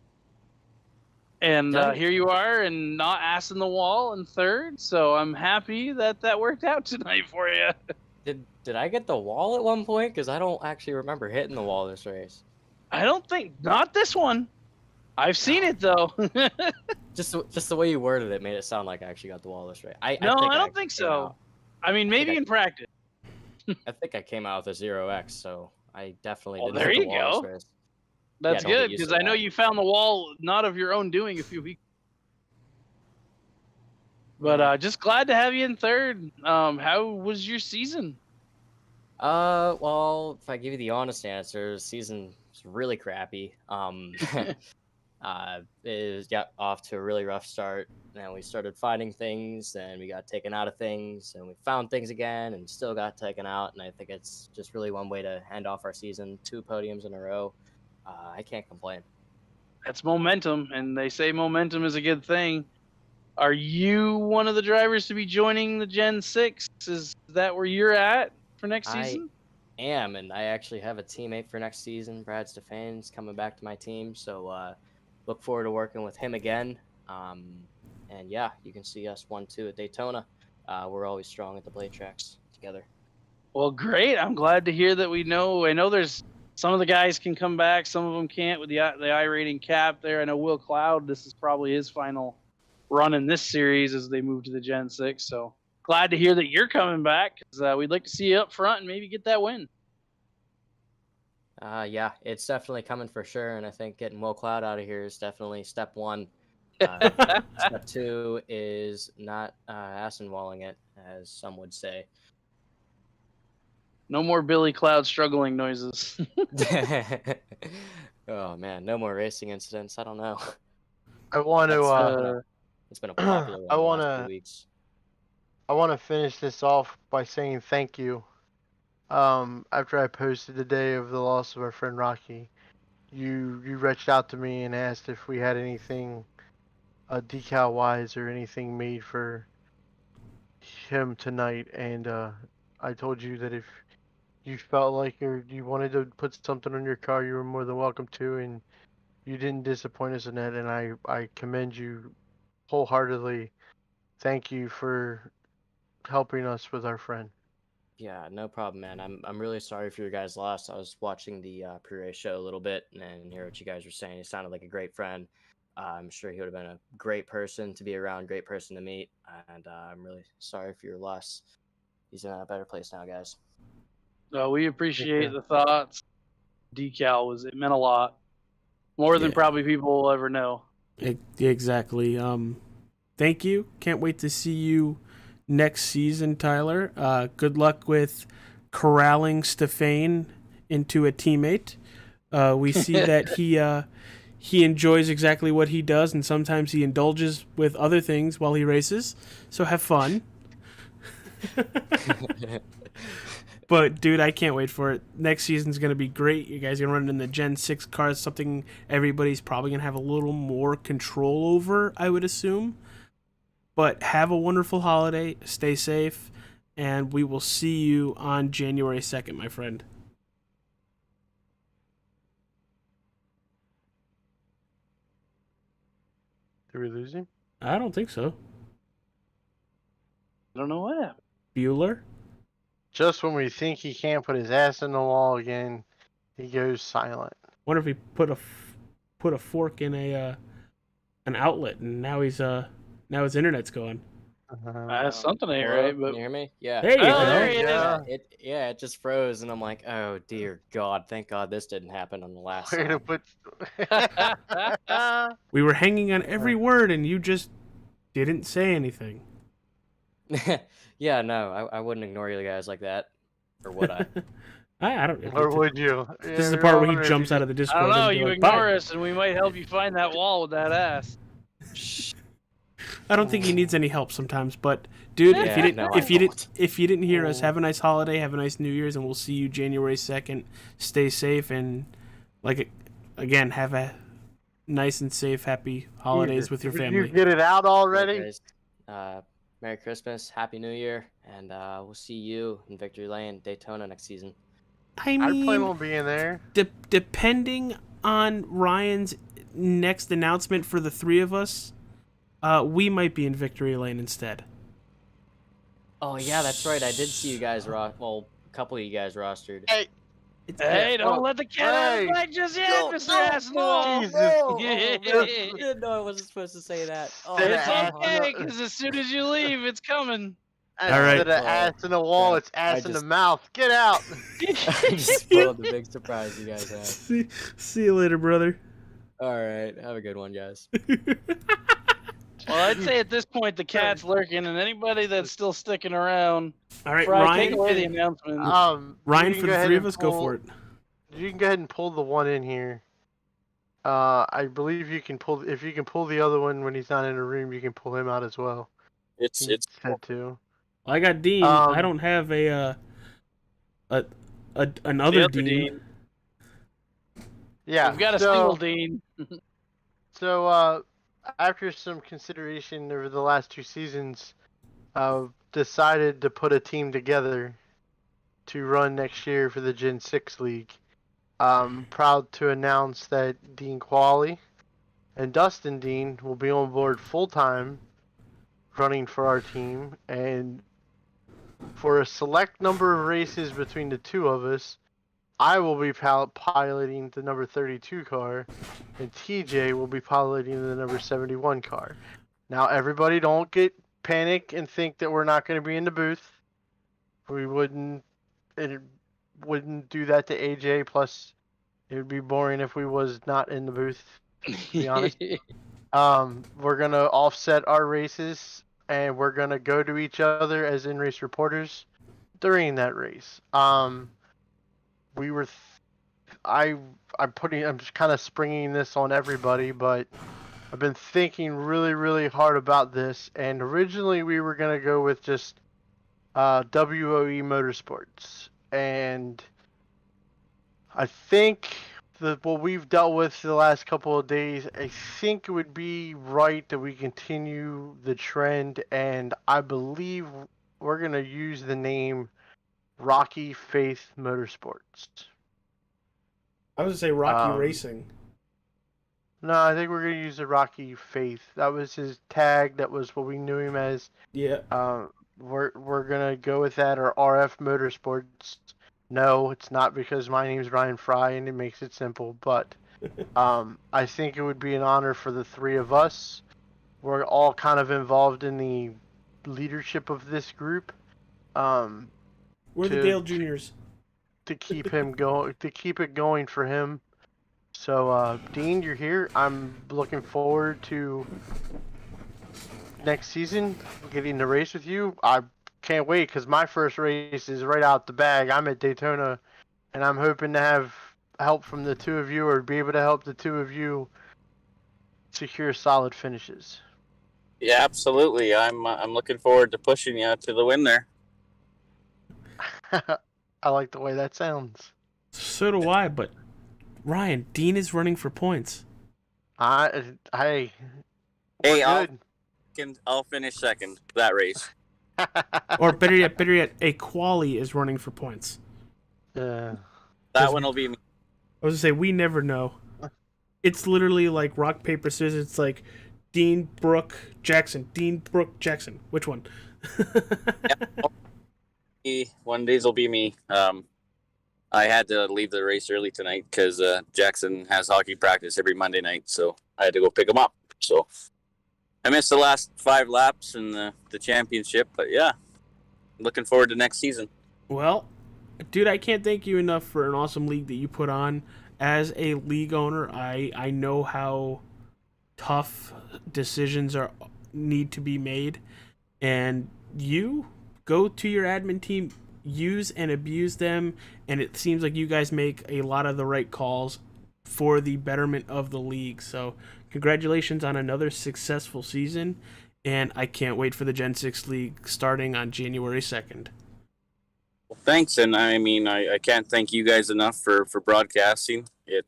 And here you are, and not ass in the wall in third. So I'm happy that worked out tonight for you. Did I get the wall at one point? Because I don't actually remember hitting the wall this race. I don't think, not this one. I've seen it though. just the way you worded it made it sound like I actually got the wall this race. I don't think so. I mean, maybe in practice. I think I came out with a 0x, so I definitely didn't there hit you the wall go. this race. That's good, because I know you found the wall not of your own doing a few weeks. But just glad to have you in third. How was your season? Well, if I give you the honest answer, the season was really crappy. It got off to a really rough start, and we started finding things, and we got taken out of things, and we found things again, and still got taken out. And I think it's just really one way to end off our season. 2 podiums in a row. I can't complain. That's momentum, and they say momentum is a good thing. Are you one of the drivers to be joining the Gen 6? Is that where you're at for next season? I am, and I actually have a teammate for next season. Brad Stefane's coming back to my team, so look forward to working with him again. And yeah, you can see us 1-2 at Daytona. We're always strong at the blade tracks together. Well, great. I'm glad to hear that I know there's some of the guys can come back, some of them can't with the I rating cap there. I know Will Cloud, this is probably his final run in this series as they move to the Gen 6. So glad to hear that you're coming back, because we'd like to see you up front and maybe get that win. Yeah, it's definitely coming for sure, and I think getting Will Cloud out of here is definitely step one. Step two is not ass-and-walling it, as some would say. No more Billy Cloud struggling noises. Oh man, no more racing incidents. I don't know. I want to. It's been a popular one the last few weeks. I want to finish this off by saying thank you. After I posted the day of the loss of our friend Rocky, you reached out to me and asked if we had anything decal wise or anything made for him tonight, and I told you that if you felt like you wanted to put something on your car, you were more than welcome to, and you didn't disappoint us in that, and I commend you wholeheartedly. Thank you for helping us with our friend. Yeah, no problem, man. I'm really sorry for your guys' loss. I was watching the pre-race show a little bit and hear what you guys were saying. He sounded like a great friend. I'm sure he would have been a great person to be around, great person to meet, and I'm really sorry for your loss. He's in a better place now, guys. We appreciate the thoughts. Decal it meant a lot. More than probably people will ever know. Exactly. Thank you. Can't wait to see you next season, Tyler. Good luck with corralling Stefan into a teammate. We see that he enjoys exactly what he does, and sometimes he indulges with other things while he races. So have fun. But, dude, I can't wait for it. Next season's going to be great. You guys are going to run in the Gen 6 cars, something everybody's probably going to have a little more control over, I would assume. But have a wonderful holiday. Stay safe. And we will see you on January 2nd, my friend. Did we lose him? I don't think so. I don't know what happened. Bueller? Just when we think he can't put his ass in the wall again, he goes silent. Wonder if he put a fork in an outlet, and now his internet's going. Something ain't right, but can you hear me? Yeah. There you go. There he is. It just froze, and I'm like, oh dear God, thank God this didn't happen on the last. Way to put. We were hanging on every word, and you just didn't say anything. Yeah, no, I wouldn't ignore you guys like that, or would I? I don't. Or would you? This is the part where he jumps out of the Discord. I don't know. and You like, ignore bye. us, and we might help you find that wall with that ass. I don't think he needs any help sometimes, but dude, Yeah, if you didn't hear us, have a nice holiday, have a nice New Year's, and we'll see you January 2nd. Stay safe and again, have a nice and safe, happy holidays with your family. Did you get it out already? Merry Christmas, Happy New Year, and we'll see you in Victory Lane, Daytona next season. I mean, I plan on being there. Depending on Ryan's next announcement for the three of us, we might be in Victory Lane instead. Oh yeah, that's right. I did see you guys a couple of you guys rostered. Hey, don't let the cat out of the bag just yet, Mr. Ass in the Wall. Didn't know I wasn't supposed to say that. Oh, It's okay, because as soon as you leave, it's coming. All right. Instead of ass in the wall, it's ass in the mouth. Get out. I just spoiled the big surprise you guys had. See you later, brother. All right, have a good one, guys. Well, I'd say at this point the cat's lurking, and anybody that's still sticking around. All right, Ryan, Ryan. take away the announcement. Ryan, for the three of us, go for it. You can go ahead and pull the one in here. I believe you can pull. If you can pull the other one when he's not in the room, you can pull him out as well. It's said too. I got Dean. I don't have another Dean. Yeah, we've got a single Dean. So after some consideration over the last 2 seasons, decided to put a team together to run next year for the Gen 6 League. I'm proud to announce that Dean Qualley and Dustin Dean will be on board full-time running for our team, and for a select number of races between the two of us, I will be piloting the number 32 car, and TJ will be piloting the number 71 car. Now, everybody don't get panic and think that we're not going to be in the booth. We wouldn't do that to AJ. Plus, it would be boring if we was not in the booth, to be honest. We're going to offset our races, and we're going to go to each other as in-race reporters during that race. We were, I'm just kind of springing this on everybody, but I've been thinking really, really hard about this. And originally we were gonna go with just WOE Motorsports, and I think what we've dealt with the last couple of days, I think it would be right that we continue the trend, and I believe we're gonna use the name Rocky Faith Motorsports. I was gonna say Rocky Racing. No, I think we're gonna use the Rocky Faith. That was his tag. That was what we knew him as. Yeah. We're gonna go with that, or RF Motorsports. No, it's not, because my name's Ryan Fry and it makes it simple. But I think it would be an honor for the three of us. We're all kind of involved in the leadership of this group. We're the Dale Juniors. To keep him going, to keep it going for him. So, Dean, you're here. I'm looking forward to next season getting to race with you. I can't wait, because my first race is right out the bag. I'm at Daytona, and I'm hoping to have help from the two of you, or be able to help the two of you secure solid finishes. Yeah, absolutely. I'm looking forward to pushing you to the win there. I like the way that sounds. So do I, but Ryan, Dean is running for points. Hey, I'll finish second that race. Or better yet, a quali is running for points. That one will be me. I was gonna say, we never know. It's literally like rock, paper, scissors. It's like Dean, Brooke, Jackson. Dean, Brooke, Jackson. Which one? One days will be me. I had to leave the race early tonight because Jackson has hockey practice every Monday night, so I had to go pick him up. So I missed the last 5 laps in the championship, but yeah, looking forward to next season. Well, dude, I can't thank you enough for an awesome league that you put on. As a league owner, I know how tough decisions need to be made, and you go to your admin team, use and abuse them, and it seems like you guys make a lot of the right calls for the betterment of the league. So congratulations on another successful season, and I can't wait for the Gen 6 League starting on January 2nd. Well, thanks, and I mean, I can't thank you guys enough for broadcasting. It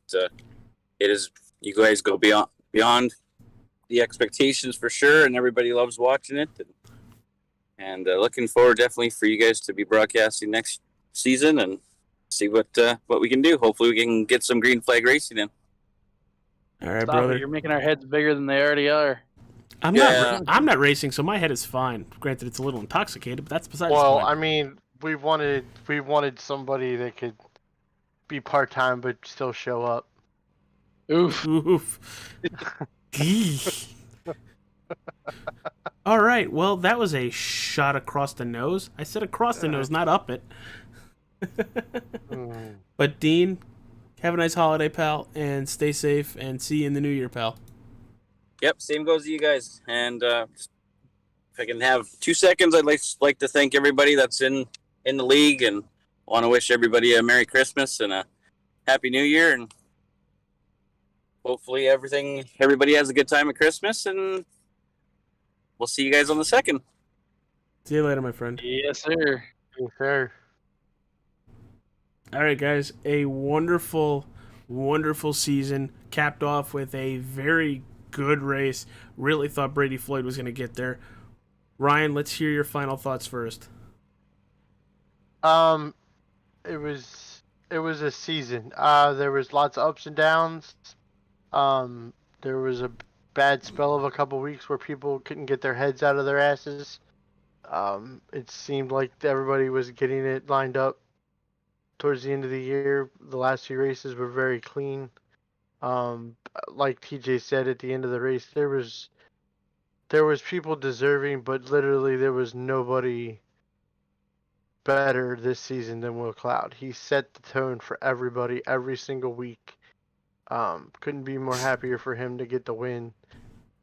is, you guys go beyond the expectations for sure, and everybody loves watching it. And looking forward definitely for you guys to be broadcasting next season and see what we can do. Hopefully we can get some green flag racing in. All right, Stop brother. it. You're making our heads bigger than they already are. I'm not racing, so my head is fine. Granted, it's a little intoxicated, but that's besides the Well, point. I mean, we wanted somebody that could be part-time but still show up. Oof. All right, well, that was a shot across the nose. I said across the nose, not up it. But Dean, have a nice holiday, pal, and stay safe, and see you in the new year, pal. Yep, same goes to you guys. And if I can have 2 seconds, I'd like to thank everybody that's in the league, and want to wish everybody a Merry Christmas and a Happy New Year, and hopefully everybody has a good time at Christmas, and we'll see you guys on the 2nd. See you later, my friend. Yes, sir. Yes, sir. All right, guys, a wonderful, wonderful season, capped off with a very good race. Really thought Brady Floyd was going to get there. Ryan, let's hear your final thoughts first. It was a season. There was lots of ups and downs. There was a bad spell of a couple weeks where people couldn't get their heads out of their asses. It seemed like everybody was getting it lined up. towards the end of the year. The last few races were very clean. Like TJ said at the end of the race, there was people deserving, but literally there was nobody better this season than Will Cloud. He set the tone for everybody every single week. Couldn't be more happier for him to get the win.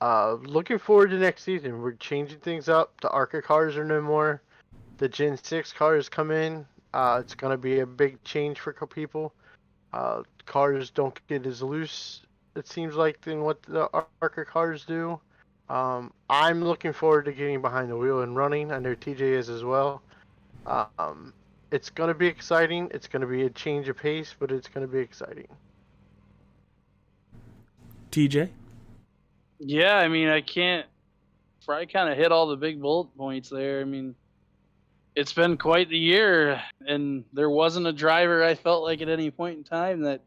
Looking forward to next season. We're changing things up. The ARCA cars are no more. The Gen 6 cars come in. It's going to be a big change for people. Cars don't get as loose, it seems like, than what the ARCA cars do. I'm looking forward to getting behind the wheel and running. I know TJ is as well. It's going to be exciting. It's going to be a change of pace, but it's going to be exciting. TJ? Yeah, I mean, I kind of hit all the big bullet points there. I mean, it's been quite the year, and there wasn't a driver I felt like at any point in time that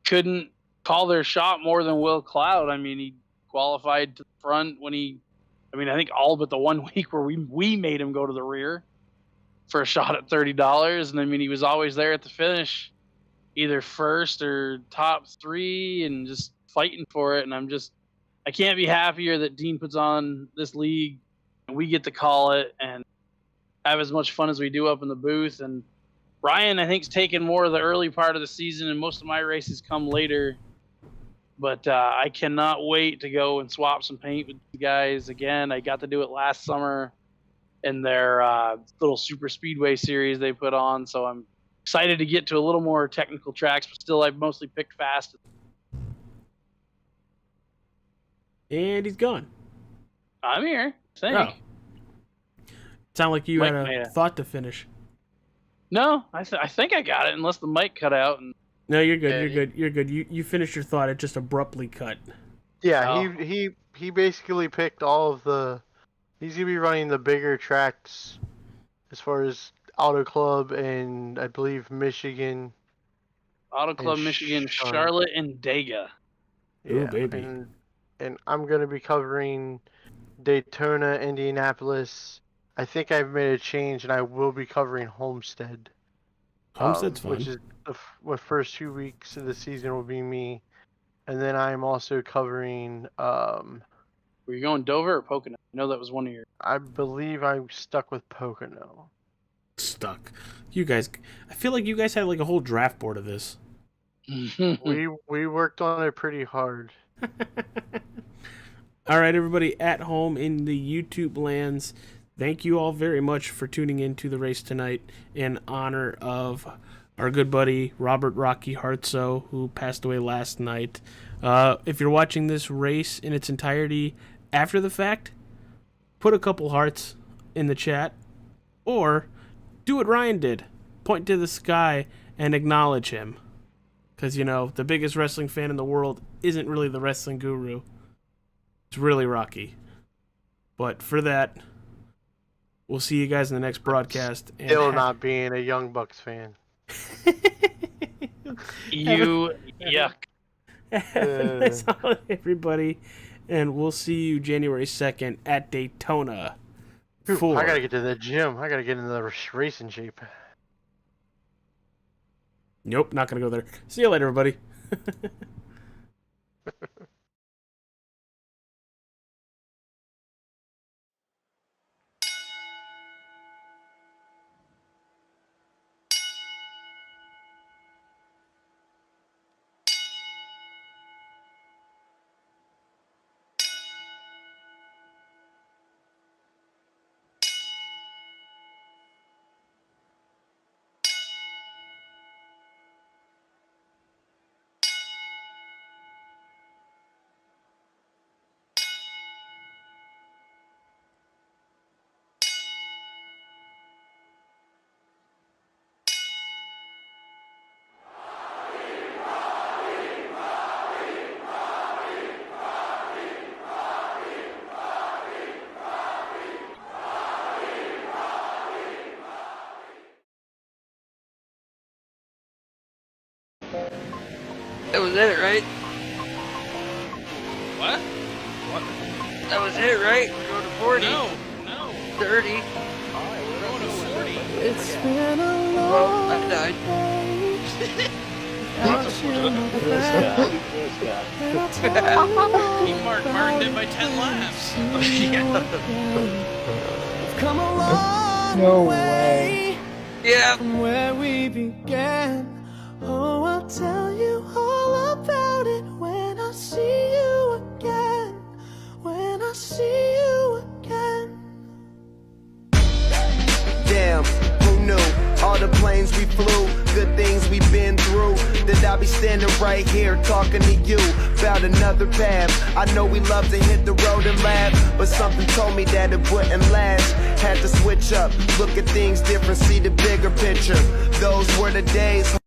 couldn't call their shot more than Will Cloud. I mean, he qualified to the front when I think all but the 1 week where we made him go to the rear for a shot at $30. And I mean, he was always there at the finish, either first or top 3 and just fighting for it. And I can't be happier that Dean puts on this league and we get to call it and have as much fun as we do up in the booth. And Ryan, I think, is taking more of the early part of the season, and most of my races come later. But I cannot wait to go and swap some paint with you guys again. I got to do it last summer in their little super speedway series they put on. So I'm excited to get to a little more technical tracks, but still I've mostly picked fast. And he's gone. I'm here. Thank you. Sound like you had a thought to finish. No, I think I got it, unless the mic cut out. No, you're good. You're good. You finished your thought. It just abruptly cut. Yeah, he basically picked all of the. He's gonna be running the bigger tracks, as far as Auto Club and I believe Michigan. Auto Club, Michigan, Charlotte, and Dega. Ooh, baby. And I'm gonna be covering Daytona, Indianapolis. I think I've made a change, and I will be covering Homestead. Homestead's fun. Which is the first 2 weeks of the season will be me, and then I'm also covering. Were you going Dover or Pocono? I know that was one of your. I believe I'm stuck with Pocono. Stuck. You guys, I feel like you guys had like a whole draft board of this. we worked on it pretty hard. All right, everybody at home in the YouTube lands, thank you all very much for tuning in to the race tonight in honor of our good buddy Robert Rocky Hartzo, who passed away last night. If you're watching this race in its entirety after the fact, put a couple hearts in the chat, or do what Ryan did. Point to the sky and acknowledge him. Because, you know, the biggest wrestling fan in the world isn't really the wrestling guru. It's really Rocky. But for that, we'll see you guys in the next broadcast. Still not being a Young Bucks fan. You yuck. Have a nice holiday, everybody. And we'll see you January 2nd at Daytona. I gotta get to the gym. I gotta get into the racing shape. Nope, not gonna go there. See you later, everybody. That was it, right? What? That was it, right? We're going to 40. No. 30. We're going to 40. It's been a long Well, I died. He Martin did by 10 laps. Come a long No way. Yeah. From where we began. Oh, I'll tell you all about it when I see you again. When I see you again. Damn, who knew? All the planes we flew, good things we've been through. That I'll be standing right here talking to you about another path. I know we love to hit the road and laugh, but something told me that it wouldn't last. Had to switch up, look at things different, see the bigger picture. Those were the days.